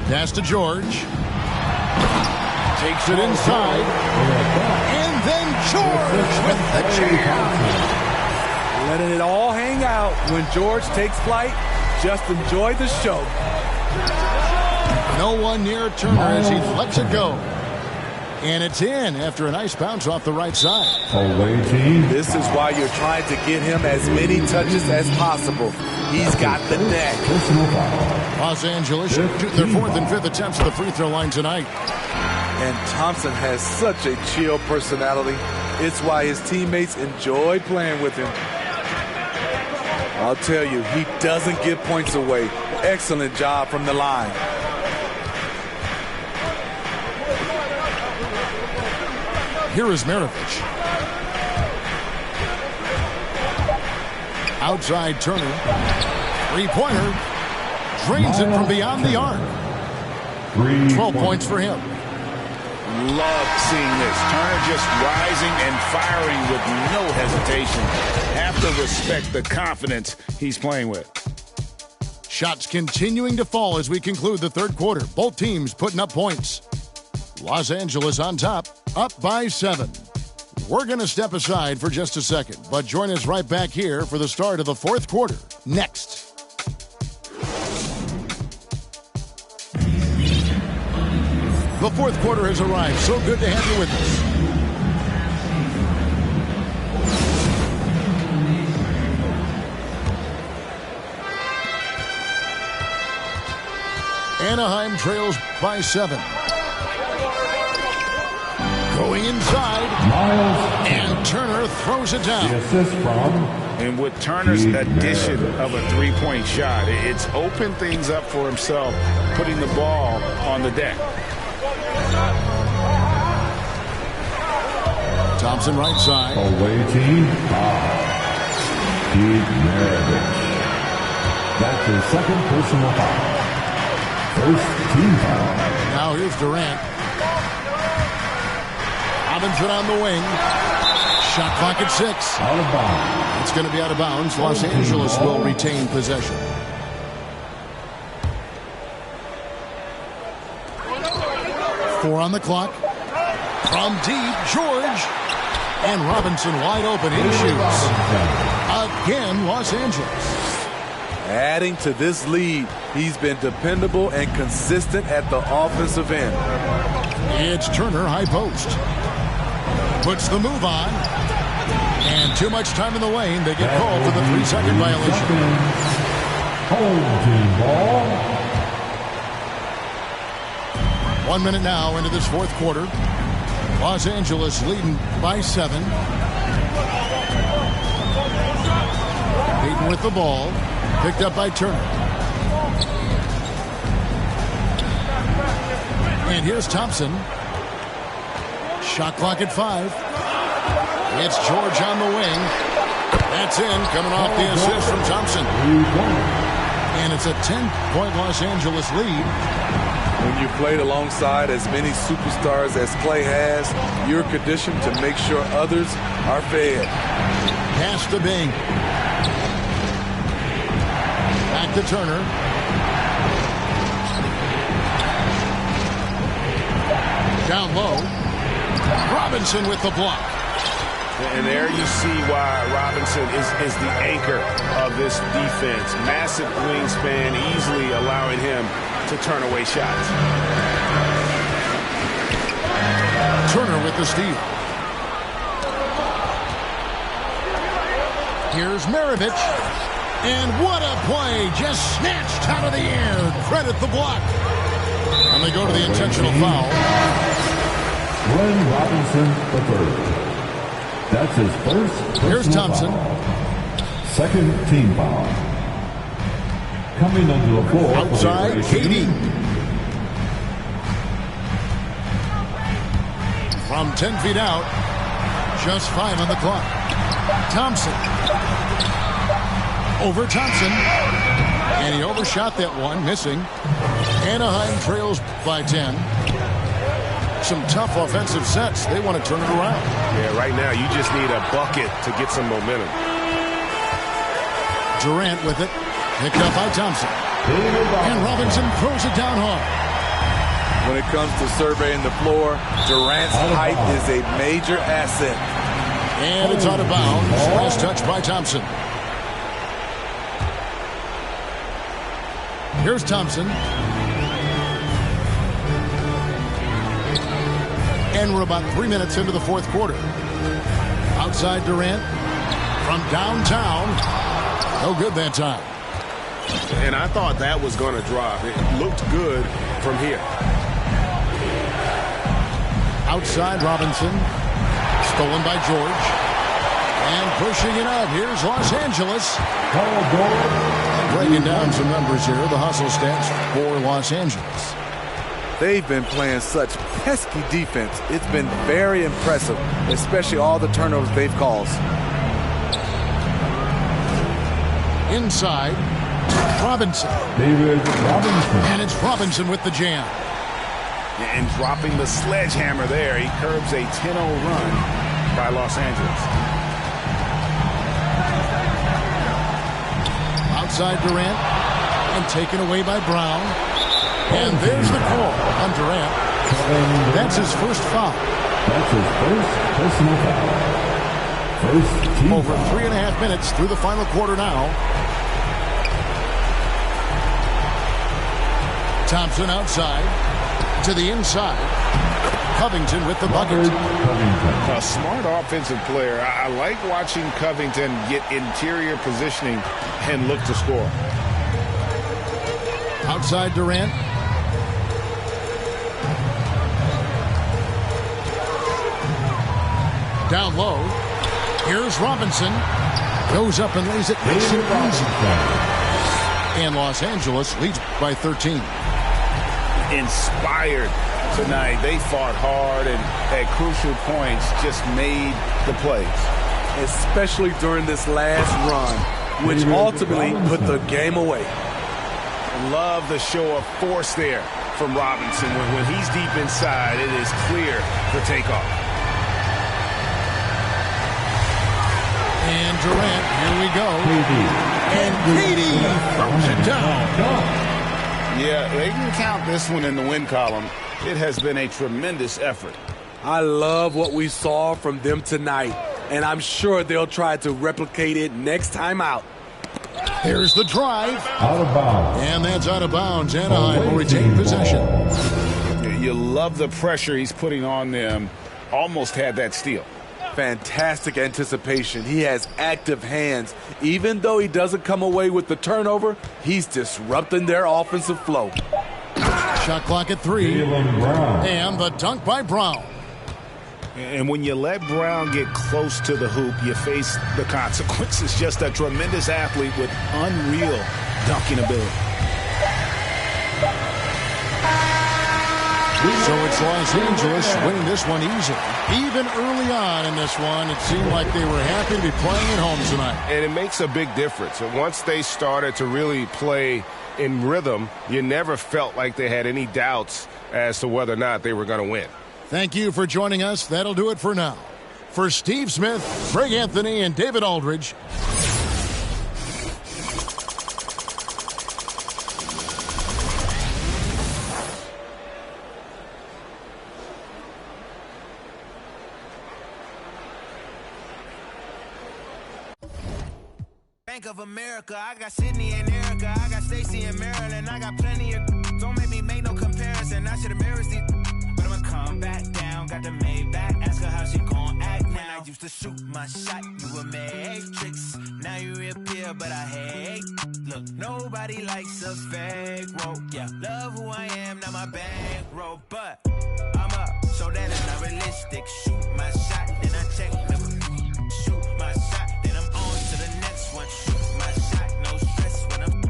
Pass to George. Takes it inside. And then George with the jam. Letting it all hang out when George takes flight. Just enjoy the show. No one near Turner as he lets it go. And it's in after a nice bounce off the right side. This is why you're trying to get him as many touches as possible. He's got the neck. Los Angeles shooting their 4th and 5th attempts at the free throw line tonight. And Thompson has such a chill personality. It's why his teammates enjoy playing with him. I'll tell you, he doesn't give points away. Excellent job from the line. Here is Maravich. Outside Turner. Three-pointer. Drains it from beyond the arc. 12 points for him. Love seeing this. Turner just rising and firing with no hesitation. Have to respect the confidence he's playing with. Shots continuing to fall as we conclude the third quarter. Both teams putting up points. Los Angeles on top, up by 7. we're going to step aside for just a second, but join us right back here for the start of the fourth quarter. Next. The fourth quarter has arrived. So good to have you with us. Anaheim trails by 7. Going inside. Miles. And Turner throws it down. The assist from. And with Turner's addition of a three-point shot, it's opened things up for himself, putting the ball on the deck. Thompson right side. Away team. Keith Maravich. That's his second personal foul. First team foul. Now here's Durant. Robinson on the wing. Shot clock at 6. Out of bounds. It's going to be out of bounds. Los Angeles will retain possession. Four on the clock. From deep, George. And Robinson wide open. He shoots. Again, Los Angeles. Adding to this lead, he's been dependable and consistent at the offensive end. It's Turner, high post. Puts the move on. And too much time in the lane. They get called for the 3-second violation. Home team ball. 1 minute now into this fourth quarter. Los Angeles leading by 7. Payton with the ball. Picked up by Turner. And here's Thompson. Shot clock at 5. It's George on the wing. That's in, coming off the assist from Thompson. And it's a 10-point Los Angeles lead. When you played alongside as many superstars as Clay has, you're conditioned to make sure others are fed. Pass to Bing. Back to Turner. Down low. Robinson with the block. And there you see why Robinson is the anchor of this defense. Massive wingspan, easily allowing him to turn away shots. Turner with the steal. Here's Maravich. And what a play. Just snatched out of the air. Credit the block. And they go to the intentional foul. Glenn Robinson III. That's his first. Here's Thompson. Foul. Second team foul. Coming onto the floor. Outside, Katie. From 10 feet out. Just 5 on the clock. Thompson. Over Thompson. And he overshot that one, missing. Anaheim trails by 10. Some tough offensive sets. They want to turn it around. Yeah, right now you just need a bucket to get some momentum. Durant with it. Picked up by Thompson. And Robinson throws it down hard. When it comes to surveying the floor, Durant's height is a major asset. And it's out of bounds. Last touch by Thompson. Here's Thompson. And we're about 3 minutes into the fourth quarter. Outside Durant. From downtown. No good that time. And I thought that was going to drop. It looked good from here. Outside Robinson. Stolen by George. And pushing it up. Here's Los Angeles. Breaking down some numbers here. The hustle stats for Los Angeles. They've been playing such pesky defense. It's been very impressive, especially all the turnovers they've caused. Inside, Robinson. David Robinson. And it's Robinson with the jam. And dropping the sledgehammer there, he curbs a 10-0 run by Los Angeles. Outside Durant. And taken away by Brown. And there's the call on Durant. That's his first foul. That's his first personal foul. First team Over foul. 3.5 minutes through the final quarter now. Thompson outside to the inside. Covington with the bucket. A smart offensive player. I like watching Covington get interior positioning and look to score. Outside Durant. Down low. Here's Robinson. Goes up and lays it nice and easy. And Los Angeles leads by 13. Inspired tonight. They fought hard and at crucial points just made the plays. Especially during this last run, which ultimately put the game away. Love the show of force there from Robinson. When he's deep inside, it is clear for takeoff. And Durant, here we go. And KD throws it down. Yeah, they can count this one in the win column. It has been a tremendous effort. I love what we saw from them tonight, and I'm sure they'll try to replicate it next time out. Here's the drive. Out of bounds. And that's out of bounds. Anaheim will retain possession. You love the pressure he's putting on them. Almost had that steal. Fantastic anticipation. He has active hands. Even though he doesn't come away with the turnover, he's disrupting their offensive flow. Shot clock at 3. Jaylen Brown. And the dunk by Brown. And when you let Brown get close to the hoop, you face the consequences. Just a tremendous athlete with unreal dunking ability. So it's Los Angeles winning this one easily. Even early on in this one, it seemed like they were happy to be playing at home tonight. And it makes a big difference. And once they started to really play in rhythm, you never felt like they had any doubts as to whether or not they were going to win. Thank you for joining us. That'll do it for now. For Steve Smith, Greg Anthony, and David Aldridge, Bank of America, I got Sydney and Erica, I got Stacy and Maryland, I got plenty of. Don't make me make no comparison. I should embarrass these, but I'ma come back down. Got the Maybach, ask her how she gon' act now. When I used to shoot my shot, you a matrix. Now you reappear, but I hate. Look, nobody likes a fake rope. Yeah, love who I am, not my bankroll, but I'm up, so that is not realistic. Shoot my shot, then I check. Shoot my shot, then I'm on to the next one. Shoot my shot, no stress when I'm.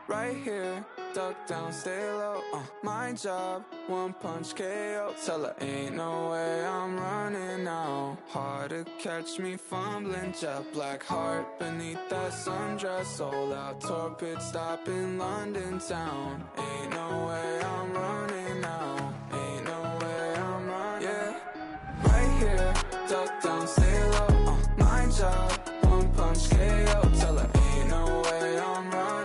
Right here, duck down, stay low, my job, one punch KO. Tell her ain't no way I'm running now. Hard to catch me fumbling, jet black heart beneath that sundress. Sold out tour pit stop in London town. Ain't no way I'm running now. Ain't no way I'm running. Yeah, right here, duck down, stay low, my job, one punch KO. Tell her ain't no way I'm running.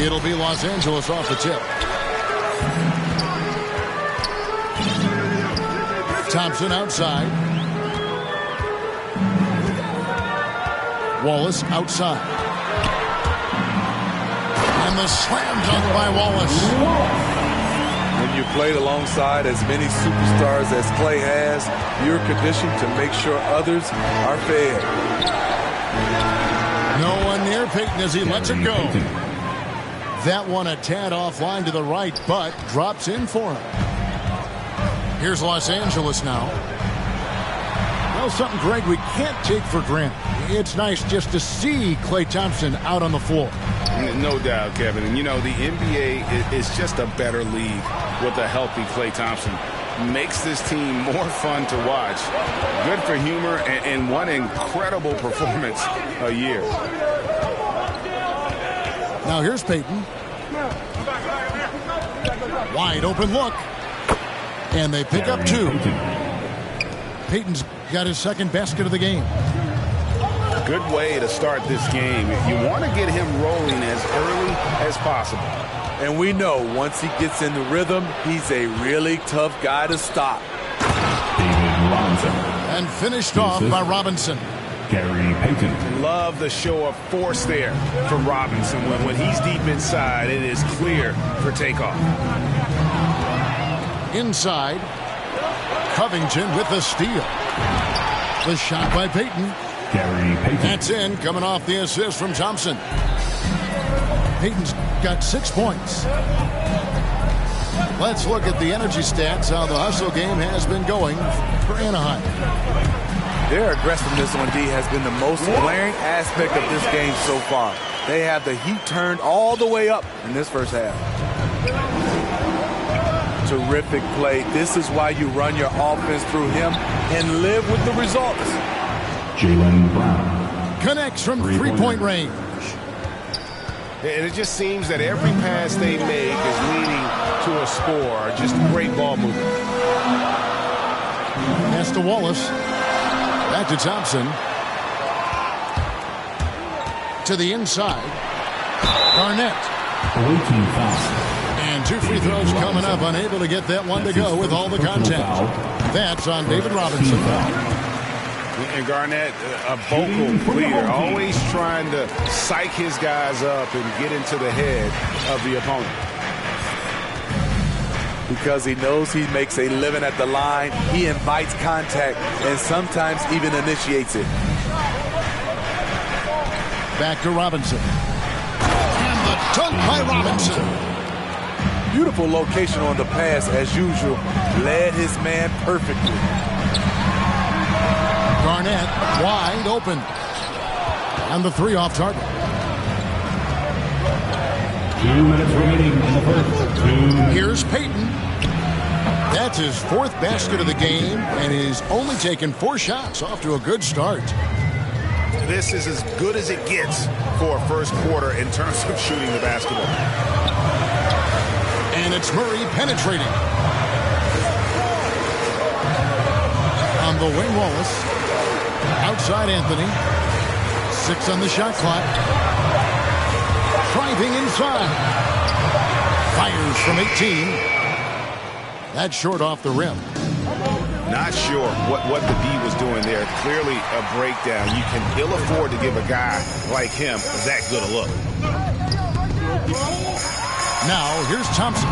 It'll be Los Angeles off the tip. Thompson outside. Wallace outside. And the slam dunk by Wallace. When you played alongside as many superstars as Clay has, you're conditioned to make sure others are fed. No one near Payton as he lets it go. That one a tad offline to the right, but drops in for him. Here's Los Angeles now. Well, something, Greg, we can't take for granted. It's nice just to see Klay Thompson out on the floor. No doubt, Kevin. And, you know, the NBA is just a better league with a healthy Klay Thompson. Makes this team more fun to watch. Good for humor and one incredible performance a year. Now here's Payton. Wide open look. And they pick up two. Payton's got his second basket of the game. Good way to start this game. You want to get him rolling as early as possible. And we know once he gets in the rhythm, he's a really tough guy to stop. And finished off by Robinson. Gary Payton. Love the show of force there for Robinson. When he's deep inside, it is clear for takeoff. Inside, Covington with the steal. The shot by Payton. Gary Payton. That's in, coming off the assist from Thompson. Payton's got 6 points. Let's look at the energy stats, how the hustle game has been going for Anaheim. Their aggressiveness on D has been the most glaring aspect of this game so far. They have the heat turned all the way up in this first half. Terrific play. This is why you run your offense through him and live with the results. Jaylen Brown. Connects from three-point range. And it just seems that every pass they make is leading to a score. Just great ball movement. Pass to Wallace. Back to Thompson. To the inside. Garnett. 14 fouls. And 2 free throws coming up. Unable to get that one to go with all the contact. That's on David Robinson. And Garnett, a vocal leader, always trying to psych his guys up and get into the head of the opponent. Because he knows he makes a living at the line, he invites contact and sometimes even initiates it. Back to Robinson. And the dunk by Robinson. Beautiful location on the pass as usual. Led his man perfectly. Garnett wide open. And the three off target. 2 minutes remaining in the first. 2 minutes. Here's Payton. That's his 4th basket of the game, and he's only taken 4 shots. Off to a good start. This is as good as it gets for a first quarter in terms of shooting the basketball. And it's Murray penetrating. On the wing, Wallace. Outside Anthony. 6 on the shot clock. Driving inside. Fires from 18. That's short off the rim. Not sure what the D was doing there. Clearly a breakdown. You can ill afford to give a guy like him that good a look. Now here's Thompson.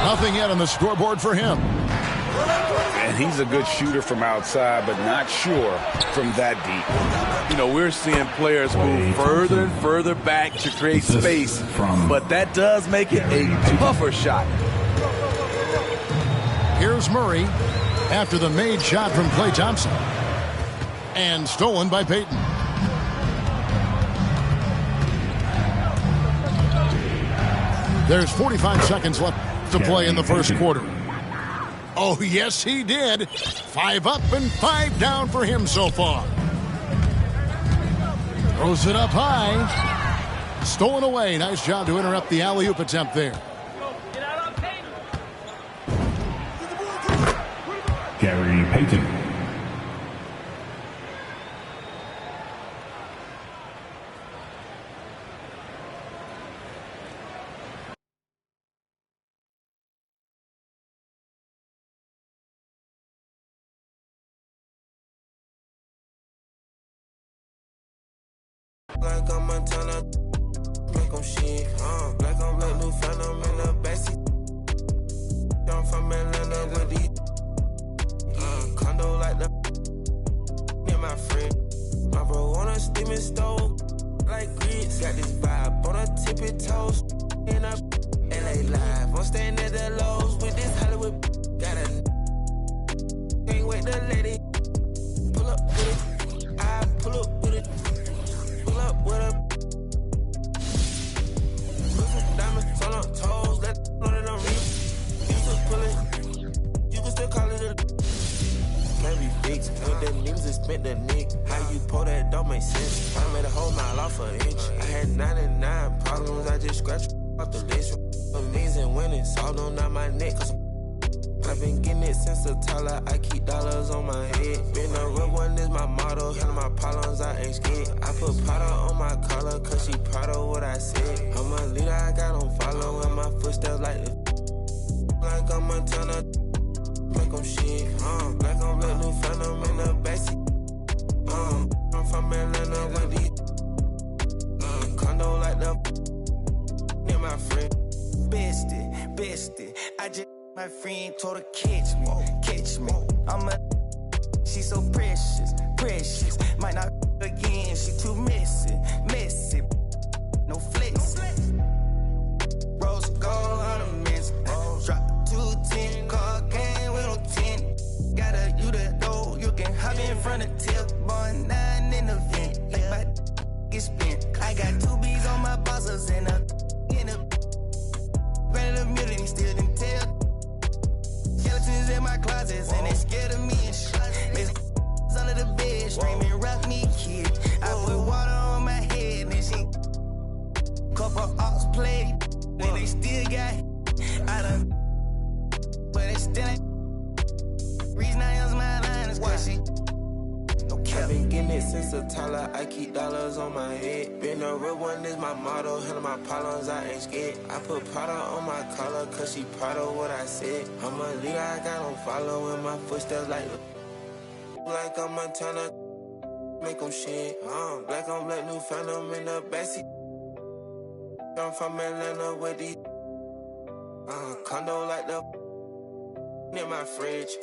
Nothing yet on the scoreboard for him. And he's a good shooter from outside, but not sure from that deep. You know, we're seeing players move further and further back to create space, but that does make it a tougher shot. Here's Murray after the made shot from Klay Thompson. And stolen by Payton. There's 45 seconds left to play in the first quarter. Oh, yes, he did. 5 up and 5 down for him so far. Throws it up high. Stolen away. Nice job to interrupt the alley-oop attempt there. Gary Payton. Like I'm Montana, make them shit. Black on black, new phantom in the backseat. I'm from Atlanta with these. Condo like the near my friend. My bro on a steaming stove, like grits. Got this vibe on a tippy toes. In a LA live, I'm staying at the lows with this Hollywood. Got a can't wait to let it pull up with it. I pull up with it. Pull up with a put some diamonds on her toes. Let know that I'm real. You still pull it. You can still call it a. Can't be fixed. With the names and spent the nick. How you pull that don't make sense. I made a whole mile off an inch. I had 99 problems. I just scratched off the list. Amazing winning. Solved on out my neck. Cause I've been getting it since the Tyler. I keep dollars on my head. Been a real one is my motto. Handle my problems, I ain't scared. I put powder on my collar, cause she proud of what I said. I'm a leader, I got on following my footsteps like the. Like I'm Montana, make them shit. Black on black, new phantom in the backseat. I'm from Atlanta with these. Condo like the. Near my friend. Bestie, I just. My friend told her catch me. I'm a, she so precious. Might not again, she too messy. No flex. Rose gold ornaments. Drop 210, car came with no 10. Got a you the door, you can hop in front of tip. Born 9 in the vent, like my get spent. I got 2 B's on my bosses and a granted immunity still didn't tell. Skeletons in my closets and they scared of me and shit. Under the bed, screaming, rock me, kid. I put water on my head and she couple ox played. And they still got I done, but it still ain't. Reason I use my line is cause she I've been getting it since the Tyler. I keep dollars on my head. Been a real one is my motto. Handle my problems, I ain't scared. I put powder on my collar, cause she proud of what I said. I'm a leader, I got on following my footsteps like I'm Montana, make them shit. Black on black, new phantom in the backseat. I'm from Atlanta with these. Condo like the near my fridge.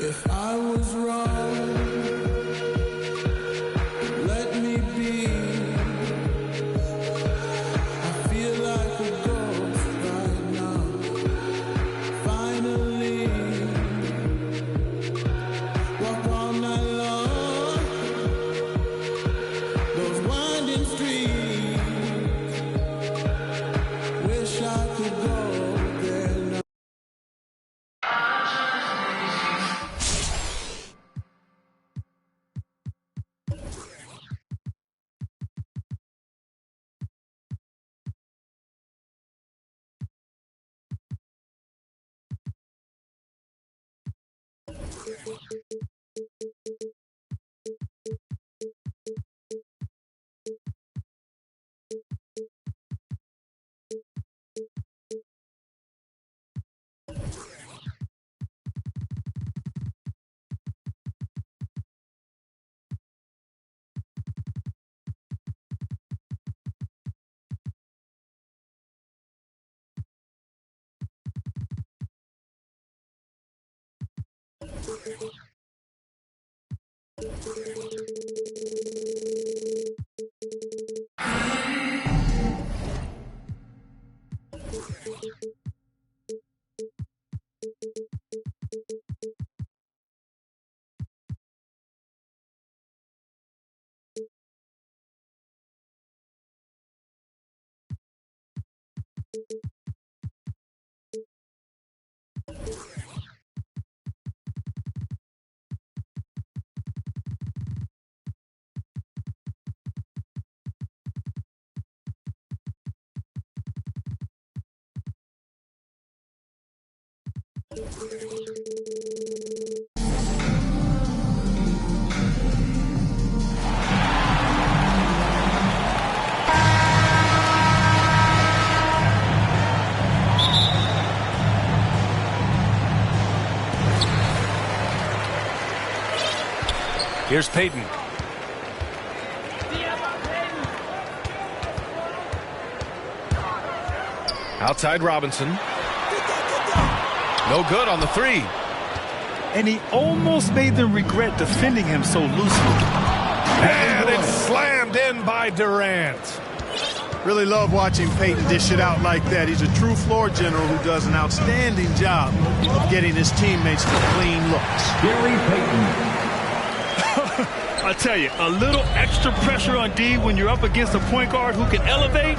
If I was wrong, let me be. I feel like a ghost right now. Finally, walk all night long. Those winding streets. Wish I could go there now. Here's Peyton. Outside Robinson. No good on the three. And he almost made them regret defending him so loosely. And it's slammed in by Durant. Really love watching Peyton dish it out like that. He's a true floor general who does an outstanding job of getting his teammates to clean looks. Gary Payton. I tell you, a little extra pressure on D when you're up against a point guard who can elevate.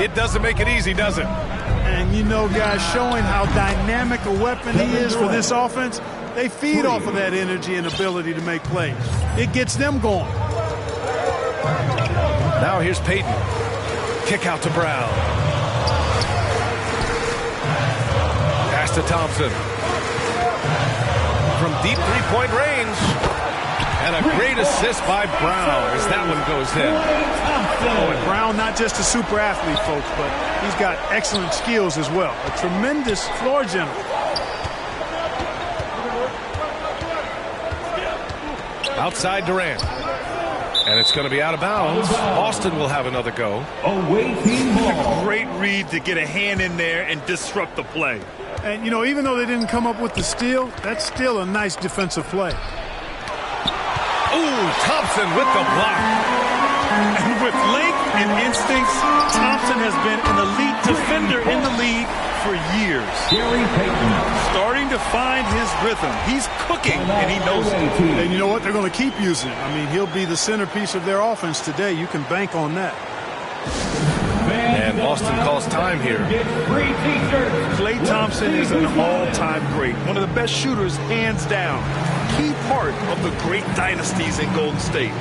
It doesn't make it easy, does it? And you know, guys, showing how dynamic a weapon he is for this offense, they feed off of that energy and ability to make plays. It gets them going. Now here's Peyton. Kick out to Brown. Pass to Thompson. From deep three-point range. And a great assist by Brown as that one goes in. Oh, and Brown, not just a super athlete, folks, but he's got excellent skills as well. A tremendous floor general. Outside Durant. And it's going to be out of bounds. Boston will have another go. Away team ball. A great read to get a hand in there and disrupt the play. And, you know, even though they didn't come up with the steal, that's still a nice defensive play. Ooh, Thompson with the block. And with length and instincts, Thompson has been an elite defender in the league for years. Gary Payton. Starting to find his rhythm. He's cooking, and he knows it. And you know what? They're going to keep using it. I mean, he'll be the centerpiece of their offense today. You can bank on that. And Boston calls time here. Klay Thompson is an all-time great. One of the best shooters, hands down. Key part of the great dynasties in Golden State.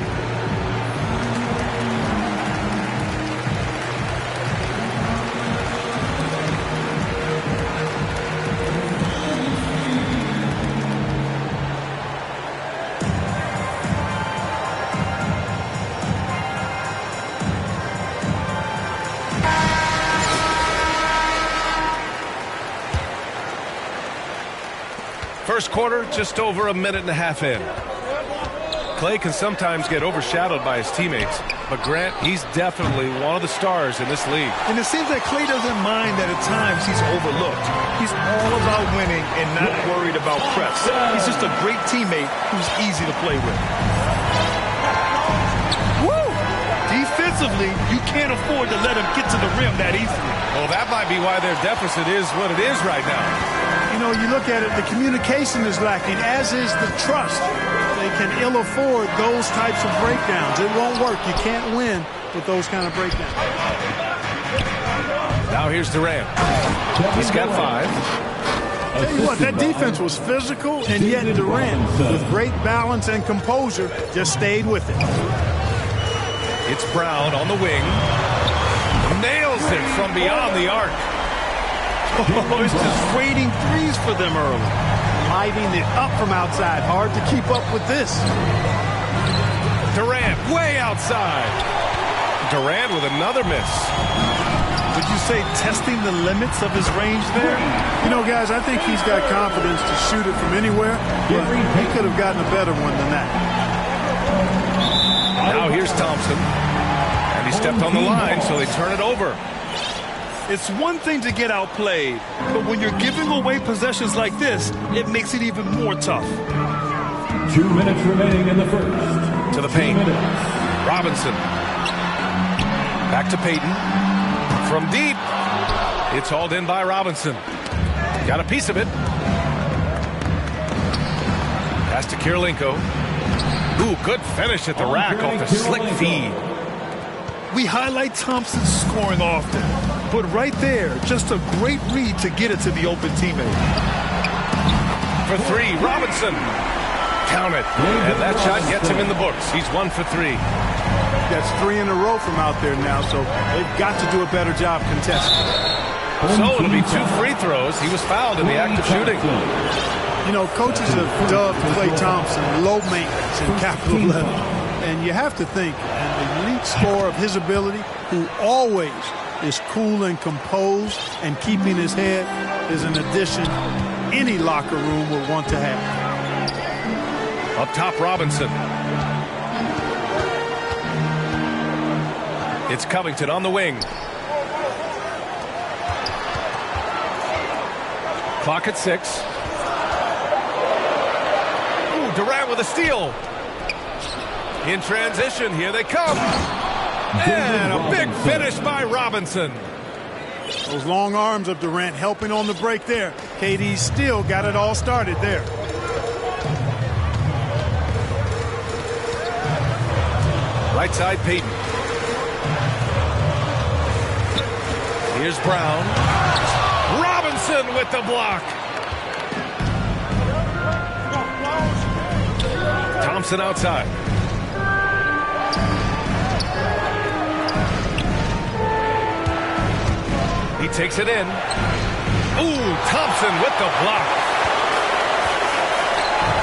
First quarter, just over a minute and a half in. Klay can sometimes get overshadowed by his teammates, but Grant, he's definitely one of the stars in this league. And it seems like Klay doesn't mind that at times he's overlooked. He's all about winning and not worried about press. He's just a great teammate who's easy to play with. Woo! Defensively, you can't afford to let him get to the rim that easily. Well, that might be why their deficit is what it is right now. You know, you look at it, the communication is lacking, as is the trust. They can ill afford those types of breakdowns. It won't work. You can't win with those kind of breakdowns. Now here's Durant. He's got 5. Tell you what, that defense was physical, and yet Durant, with great balance and composure, just stayed with it. It's Brown on the wing. Nails it from beyond the arc. Oh, it's just raining threes for them early. Lighting it up from outside. Hard to keep up with this. Durant way outside. Durant with another miss. Would you say testing the limits of his range there? You know, guys, I think he's got confidence to shoot it from anywhere, but he could have gotten a better one than that. Now here's Thompson. And he stepped on the line, so they turn it over. It's one thing to get outplayed, but when you're giving away possessions like this, it makes it even more tough. 2 minutes remaining in the first. To the paint. Robinson. Back to Peyton. From deep. It's hauled in by Robinson. Got a piece of it. Pass to Kirilenko. Ooh, good finish at the rack off the slick feed. We highlight Thompson's scoring often, but right there, just a great read to get it to the open teammate. For 3, Robinson. Count it. And that shot gets him in the books. He's 1 for 3. That's 3 in a row from out there now, so they've got to do a better job contesting. So it'll be 2 free throws. He was fouled in the act of shooting. You know, coaches have dubbed Klay Thompson low maintenance in capital letters. And you have to think an elite scorer of his ability, who always is cool and composed and keeping his head, is an addition any locker room would want to have. Up top, Robinson. It's Covington on the wing. Clock at 6. Ooh, Durant with a steal. In transition, here they come. And a big finish by Robinson. Those long arms of Durant helping on the break there. KD still got it all started there. Right side, Payton. Here's Brown. Robinson with the block. Thompson outside. He takes it in. Ooh, Thompson with the block.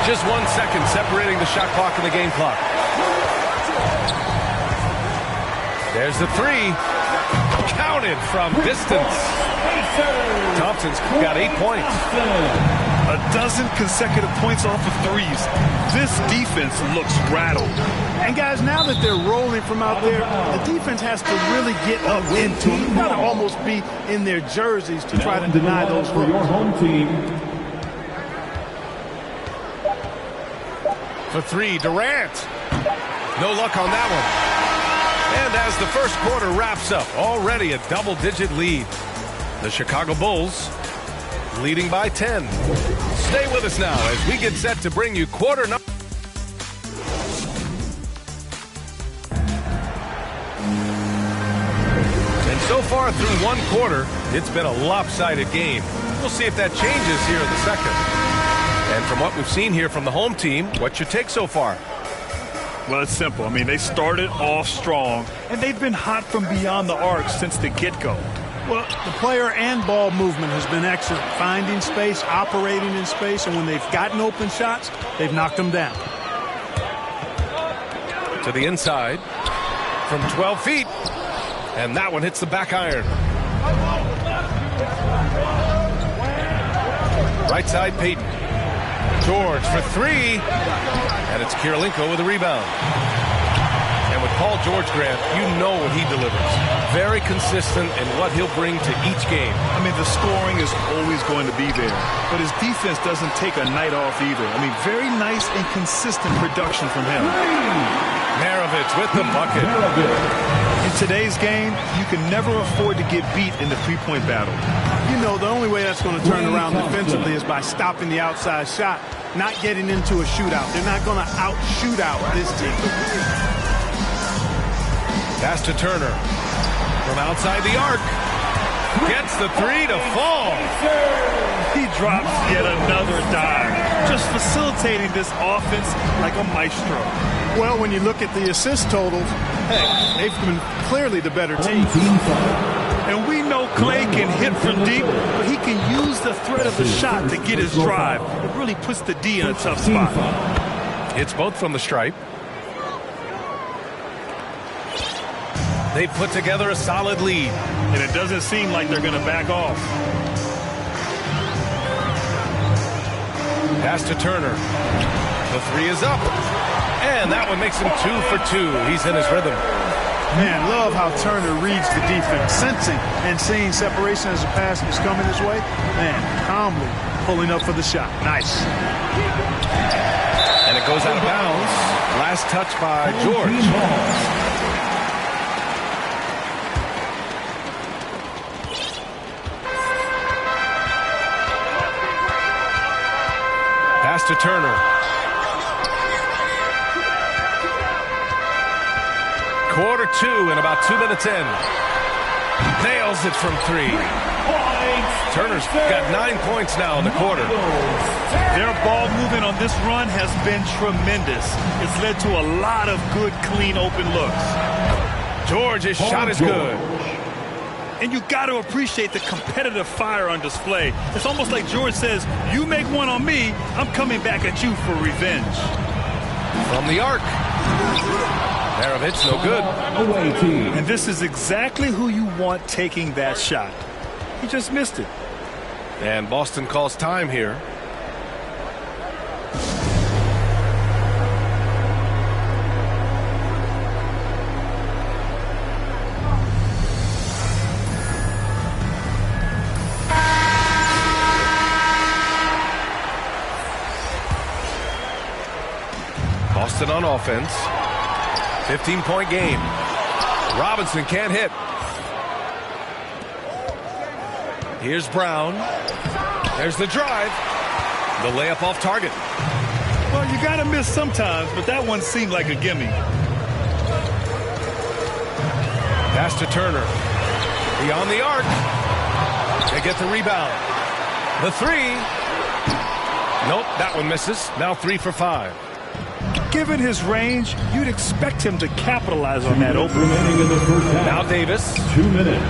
Just 1 second separating the shot clock and the game clock. There's the 3. Counted from distance. Thompson's got 8 points. A dozen consecutive points off of threes. This defense looks rattled. And guys, now that they're rolling from out there, the defense has to really get up into them. You've got to almost be in their jerseys to try to deny those for your home team. For 3, Durant. No luck on that one. And as the first quarter wraps up, already a double-digit lead. The Chicago Bulls leading by 10. Stay with us now as we get set to bring you quarter number. And so far through 1 quarter, it's been a lopsided game. We'll see if that changes here in the second. And from what we've seen here from the home team, what's your take so far? Well, it's simple. I mean, they started off strong, and they've been hot from beyond the arc since the get-go. Well, the player and ball movement has been excellent. Finding space, operating in space, and when they've gotten open shots, they've knocked them down. To the inside from 12 feet. And that one hits the back iron. Right side, Payton. George for 3. And it's Kirilenko with a rebound. And with Paul George, Grant, you know what he delivers. Very consistent in what he'll bring to each game. I mean, the scoring is always going to be there. But his defense doesn't take a night off either. I mean, very nice and consistent production from him. Maravich with the bucket. In today's game, you can never afford to get beat in the three-point battle. You know, the only way that's going to turn around defensively is by stopping the outside shot, not getting into a shootout. They're not going to out-shoot out this team. Pass to Turner. From outside the arc. Gets the 3 to fall. He drops yet another dime. Just facilitating this offense like a maestro. Well, when you look at the assist totals, hey, they've been clearly the better team. And we know Klay can hit from deep, but he can use the threat of the shot to get his drive. It really puts the D in a tough spot. It's both from the stripe. They put together a solid lead. And it doesn't seem like they're going to back off. Pass to Turner. The 3 is up. And that one makes him 2 for 2. He's in his rhythm. Man, love how Turner reads the defense, sensing and seeing separation as the pass is coming his way. Man, calmly pulling up for the shot. Nice. And it goes out of bounds. Last touch by George. Pass to Turner. Quarter 2 and about 2 minutes in. Nails it from 3. Turner's got 9 points now in the quarter. Their ball movement on this run has been tremendous. It's led to a lot of good, clean, open looks. George's shot is good. And you got to appreciate the competitive fire on display. It's almost like George says, you make one on me, I'm coming back at you for revenge. From the arc. Maravich, no good. And this is exactly who you want taking that shot. He just missed it. And Boston calls time here. Boston on offense. 15-point game. Robinson can't hit. Here's Brown. There's the drive. The layup off target. Well, you got to miss sometimes, but that one seemed like a gimme. Pass to Turner. Beyond the arc. They get the rebound. The three. Nope, that one misses. Now 3 for 5. Given his range, you'd expect him to capitalize on that opening. Now Davis. 2 minutes.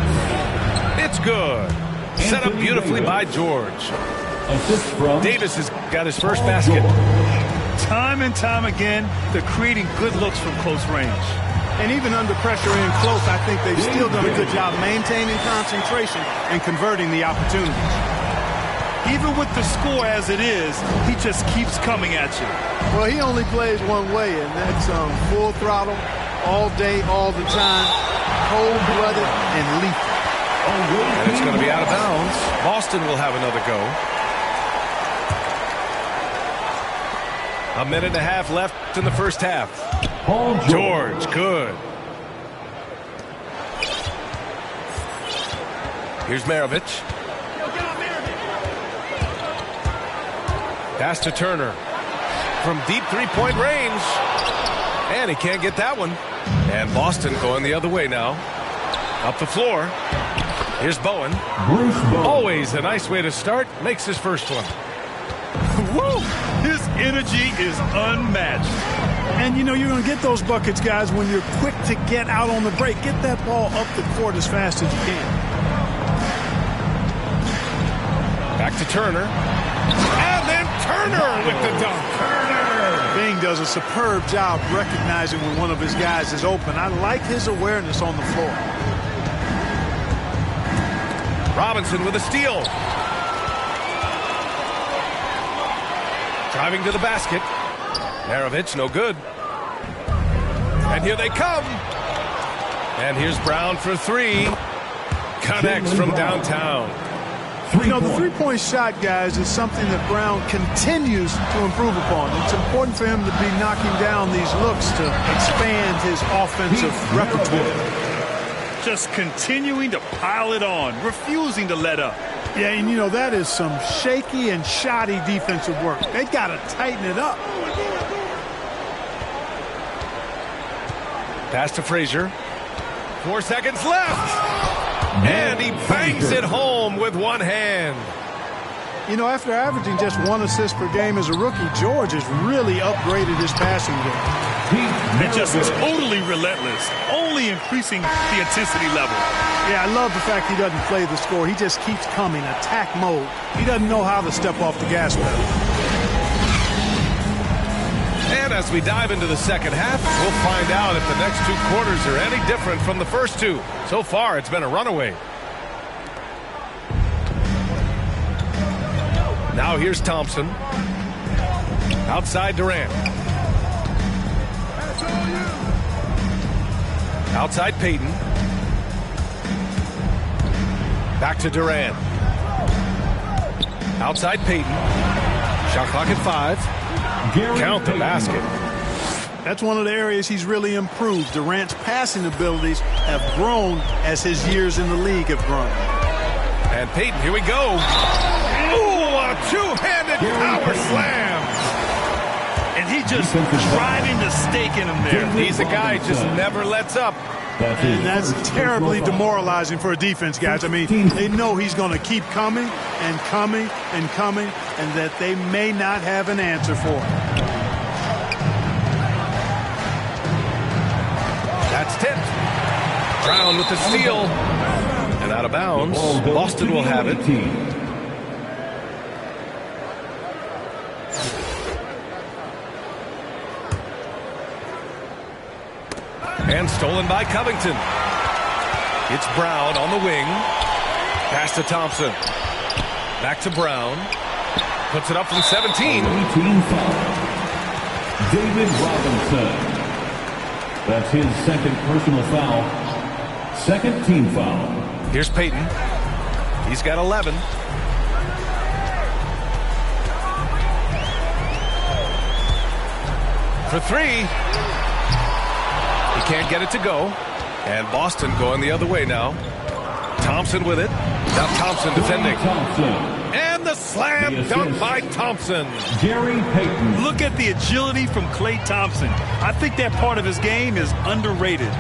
It's good. Set up beautifully by George. Assist from Davis has got his first basket. Time and time again, they're creating good looks from close range. And even under pressure in close, I think they've still done a good job maintaining concentration and converting the opportunities. Even with the score as it is, he just keeps coming at you. Well, he only plays one way, and that's full throttle, all day, all the time, cold-blooded and lethal. And it's going to be out of bounds. Boston will have another go. A minute and a half left in the first half. George, good. Here's Maravich. Pass to Turner. From deep three-point range. And he can't get that one. And Boston going the other way now. Up the floor. Here's Bowen. Always a nice way to start. Makes his first one. Woo! His energy is unmatched. And, you know, you're going to get those buckets, guys, when you're quick to get out on the break. Get that ball up the court as fast as you can. Back to Turner. And then Turner with the dunk. Bing does a superb job recognizing when one of his guys is open. I like his awareness on the floor. Robinson with a steal. Driving to the basket. Maravich, no good. And here they come. And here's Brown for three. Connects from downtown. You know, the three-point shot, guys, is something that Brown continues to improve upon. It's important for him to be knocking down these looks to expand his offensive repertoire. Just continuing to pile it on, refusing to let up. Yeah, and you know, that is some shaky and shoddy defensive work. They got to tighten it up. Pass to Frazier. 4 seconds left. And he bangs it home with one hand. You know, after averaging just 1 assist per game as a rookie, George has really upgraded his passing game. And just totally relentless, only increasing the intensity level. Yeah, I love the fact he doesn't play the score. He just keeps coming, attack mode. He doesn't know how to step off the gas pedal. And as we dive into the second half, we'll find out if the next 2 quarters are any different from the first 2. So far, it's been a runaway. Now here's Thompson. Outside Durant. Outside Payton. Back to Durant. Outside Payton. Shot clock at 5. Count the basket. That's one of the areas he's really improved. Durant's passing abilities have grown as his years in the league have grown. And Payton, here we go. Ooh, a two-handed power slam. And he just driving the stake in him there. He's a guy who just never lets up. And that's terribly demoralizing for a defense, guys. I mean, they know he's going to keep coming and coming and coming, and that they may not have an answer for it. That's tipped. Brown with the steal. And out of bounds. Boston will have it. And stolen by Covington. It's Brown on the wing. Pass to Thompson. Back to Brown. Puts it up from 17. David Robinson. That's his second personal foul. Second team foul. Here's Payton. He's got 11. For three. He can't get it to go. And Boston going the other way now. Thompson with it. Now Thompson defending. And the slam dunk by Thompson. Gary Payton. Look at the agility from Klay Thompson. I think that part of his game is underrated.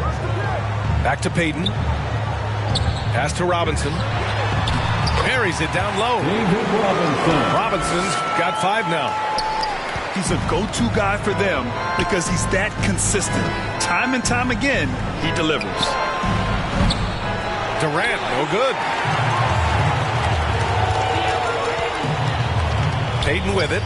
Back to Payton. Pass to Robinson. Buries it down low. Robinson's got 5 now. He's a go-to guy for them because he's that consistent. Time and time again, he delivers. Durant, no good. Payton with it.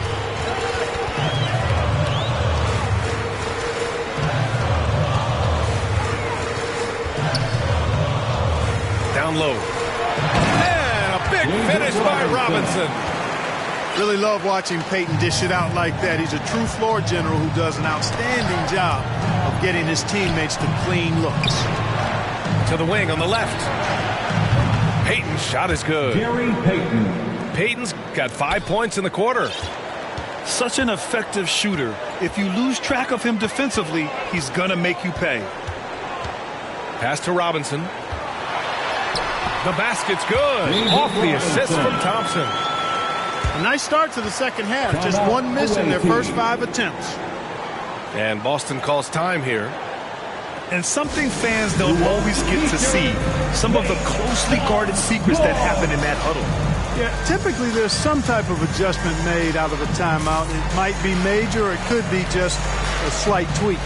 Down low. And a big finish by Robinson. Really love watching Payton dish it out like that. He's a true floor general who does an outstanding job of getting his teammates to clean looks. To the wing on the left. Payton's shot is good. Gary Payton. Payton's got 5 points in the quarter. Such an effective shooter. If you lose track of him defensively, he's gonna make you pay. Pass to Robinson. The basket's good. Off the assist from Thompson. A nice start to the second half. Just one miss in their first 5 attempts. And Boston calls time here. And something fans don't always get to see. Some of the closely guarded secrets that happen in that huddle. Yeah, typically there's some type of adjustment made out of a timeout. It might be major or it could be just a slight tweak.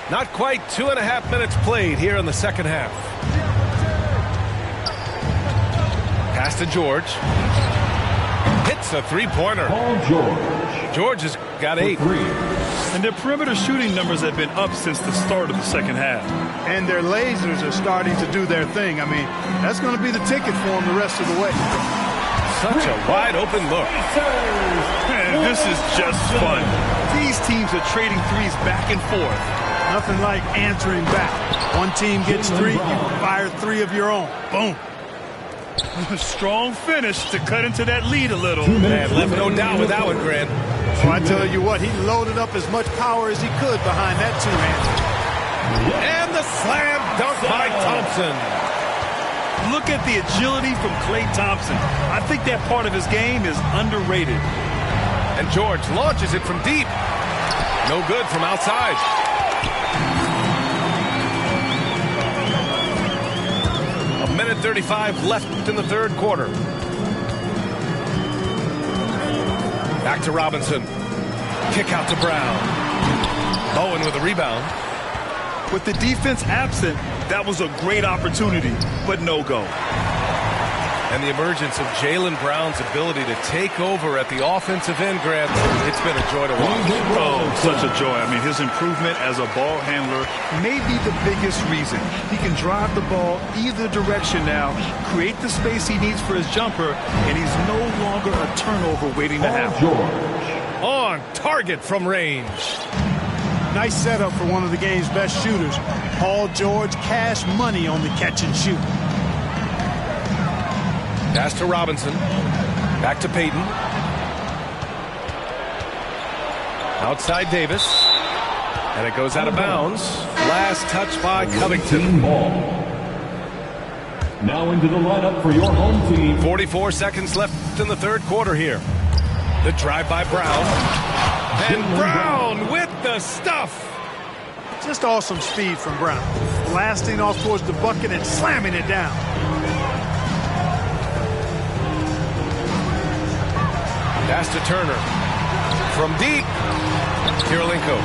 Not quite 2.5 minutes played here in the second half. Pass to George. Hits a three-pointer. George has got 8. And their perimeter shooting numbers have been up since the start of the second half. And their lasers are starting to do their thing. I mean, that's going to be the ticket for them the rest of the way. Such a wide-open look. Man, this is just fun. These teams are trading threes back and forth. Nothing like answering back. One team gets 3, you fire 3 of your own. Boom. Strong finish to cut into that lead a little. Man, left no doubt with that one, Grant. Oh, I tell you what, he loaded up as much power as he could behind that two-hander. And the slam dunk by Thompson. Look at the agility from Klay Thompson. I think that part of his game is underrated. And George launches it from deep. No good from outside. A minute 35 left in the third quarter. Back to Robinson. Kick out to Brown. Bowen with a rebound. With the defense absent, that was a great opportunity, but no go. And the emergence of Jaylen Brown's ability to take over at the offensive end, Grant, it's been a joy to watch. Oh, such a joy. I mean, his improvement as a ball handler may be the biggest reason. He can drive the ball either direction now, create the space he needs for his jumper, and he's no longer a turnover waiting to happen. On target from range. Nice setup for one of the game's best shooters. Paul George, cash money on the catch and shoot. Pass to Robinson. Back to Payton. Outside Davis. And it goes out of bounds. Last touch by Covington. Now into the lineup for your home team. 44 seconds left in the third quarter here. The drive by Brown. And Brown with the stuff. Just awesome speed from Brown. Blasting off towards the bucket and slamming it down. Pass to Turner. From deep. Kirilenko.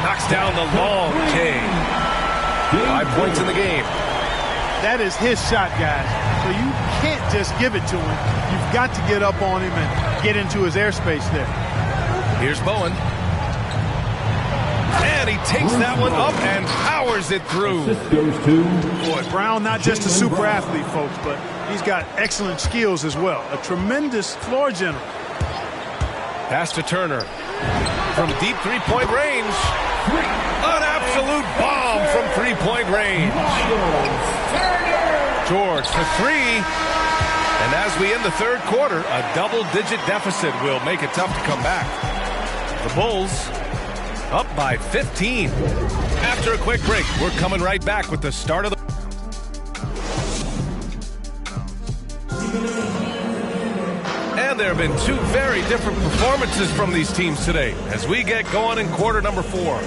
Knocks down the long K. 5 points in the game. That is his shot, guys. So you can't just give it to him. You've got to get up on him and get into his airspace there. Here's Bowen. And he takes that one up and powers it through. Boy, Brown, not just a super athlete, folks, but he's got excellent skills as well. A tremendous floor general. Pass to Turner. From deep three-point range. An absolute bomb from three-point range. George for three. And as we end the third quarter, a double-digit deficit will make it tough to come back. The Bulls up by 15. After a quick break, we're coming right back with the start of the... And there have been two very different performances from these teams today as we get going in quarter number 4.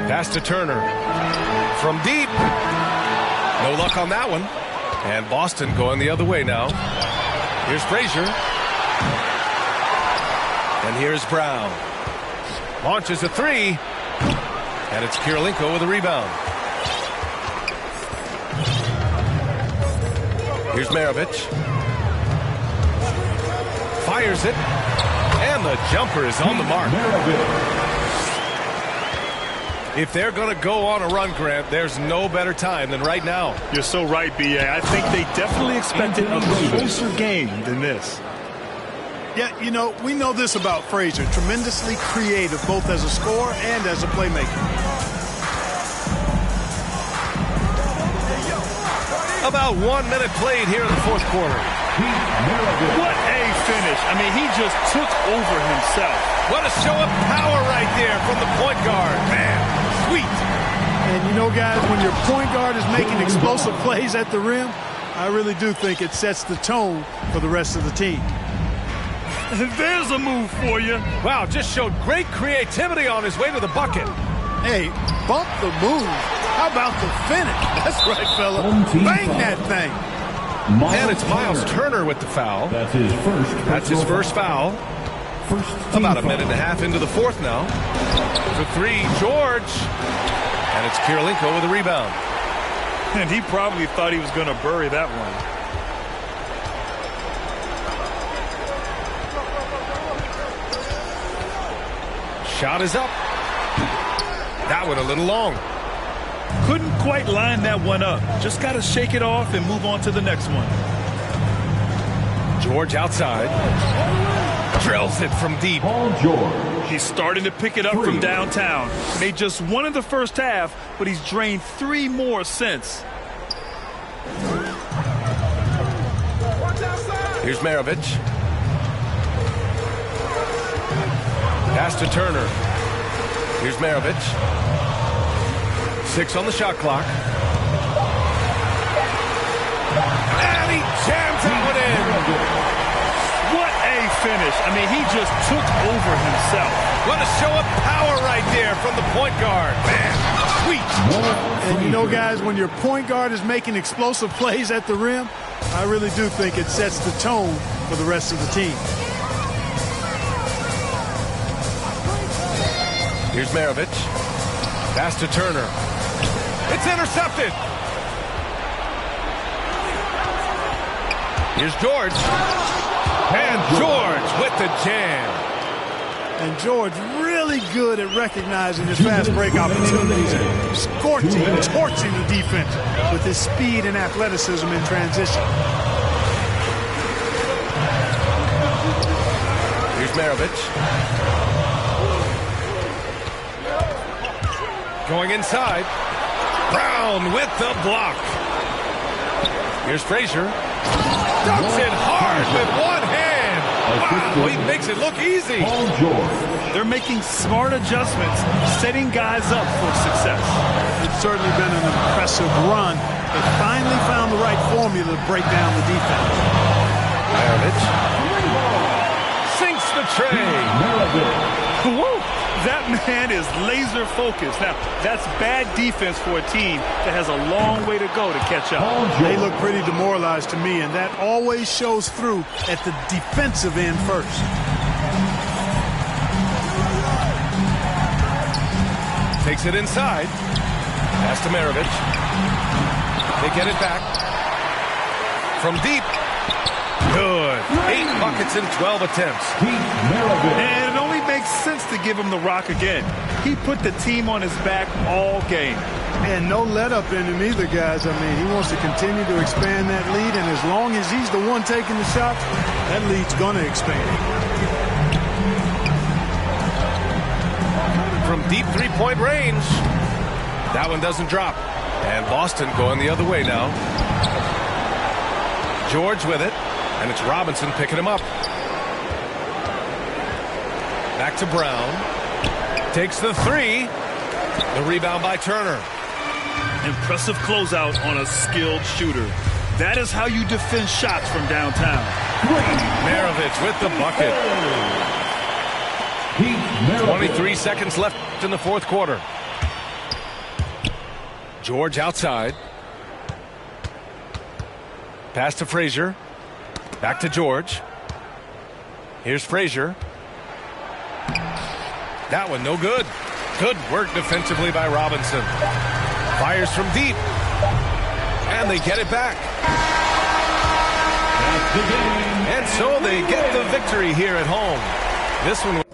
Pass to Turner. From deep. No luck on that one. And Boston going the other way now. Here's Frazier. And here's Brown. Launches a three. And it's Kirilenko with a rebound. Here's Maravich. Fires it. And the jumper is on the mark. If they're going to go on a run, Grant, there's no better time than right now. You're so right, B.A. I think they definitely expected a closer game than this. Yeah, you know, we know this about Frazier. Tremendously creative, both as a scorer and as a playmaker. About 1 minute played here in the fourth quarter. What a finish. I mean, he just took over himself. What a show of power right there from the point guard. Man, sweet. And you know, guys, when your point guard is making explosive plays at the rim, I really do think it sets the tone for the rest of the team. There's a move for you. Wow, just showed great creativity on his way to the bucket. Hey, bump the move. How about the finish? That's right, fella. Bang that thing. And it's Miles Turner with the foul. That's his first foul. About a minute and a half into the fourth now. For three, George. And it's Kirilenko with a rebound. And he probably thought he was going to bury that one. Shot is up. That one a little long. Couldn't quite line that one up. Just got to shake it off and move on to the next one. George outside. Drills it from deep. George. He's starting to pick it up from downtown. Made just one in the first half, but he's drained 3 more since. Here's Maravich. Pass to Turner. Here's Maravich. 6 on the shot clock. And he jams that one in. What a finish. I mean, he just took over himself. What a show of power right there from the point guard. Man, sweet. And you know, guys, when your point guard is making explosive plays at the rim, I really do think it sets the tone for the rest of the team. Here's Maravich. Pass to Turner. It's intercepted. Here's George. And George with the jam. And George really good at recognizing his fast break opportunities and scorching, torching the defense with his speed and athleticism in transition. Here's Maravich. Going inside. Brown with the block. Here's Frazier. Dunks it hard with one hand. Wow, he makes it look easy. They're making smart adjustments, setting guys up for success. It's certainly been an impressive run. They finally found the right formula to break down the defense. Maravich sinks the tray. Whoa, that man is laser focused. Now, that's bad defense for a team that has a long way to go to catch up. They look pretty demoralized to me, and that always shows through at the defensive end first. Takes it inside. Pass to Maravich. They get it back. From deep. Good. 8 buckets in 12 attempts. And it only makes sense to give him the rock again. He put the team on his back all game. And no let up in him either, guys. I mean, he wants to continue to expand that lead, and as long as he's the one taking the shots, that lead's going to expand. From deep three-point range. That one doesn't drop. And Boston going the other way now. George with it. And it's Robinson picking him up. Back to Brown. Takes the three. The rebound by Turner. Impressive closeout on a skilled shooter. That is how you defend shots from downtown. Maravich with the bucket. 23 seconds left in the fourth quarter. George outside. Pass to Frazier. Back to George. Here's Frazier. That one no good. Good work defensively by Robinson. Fires from deep. And they get it back. And so they get the victory here at home. This one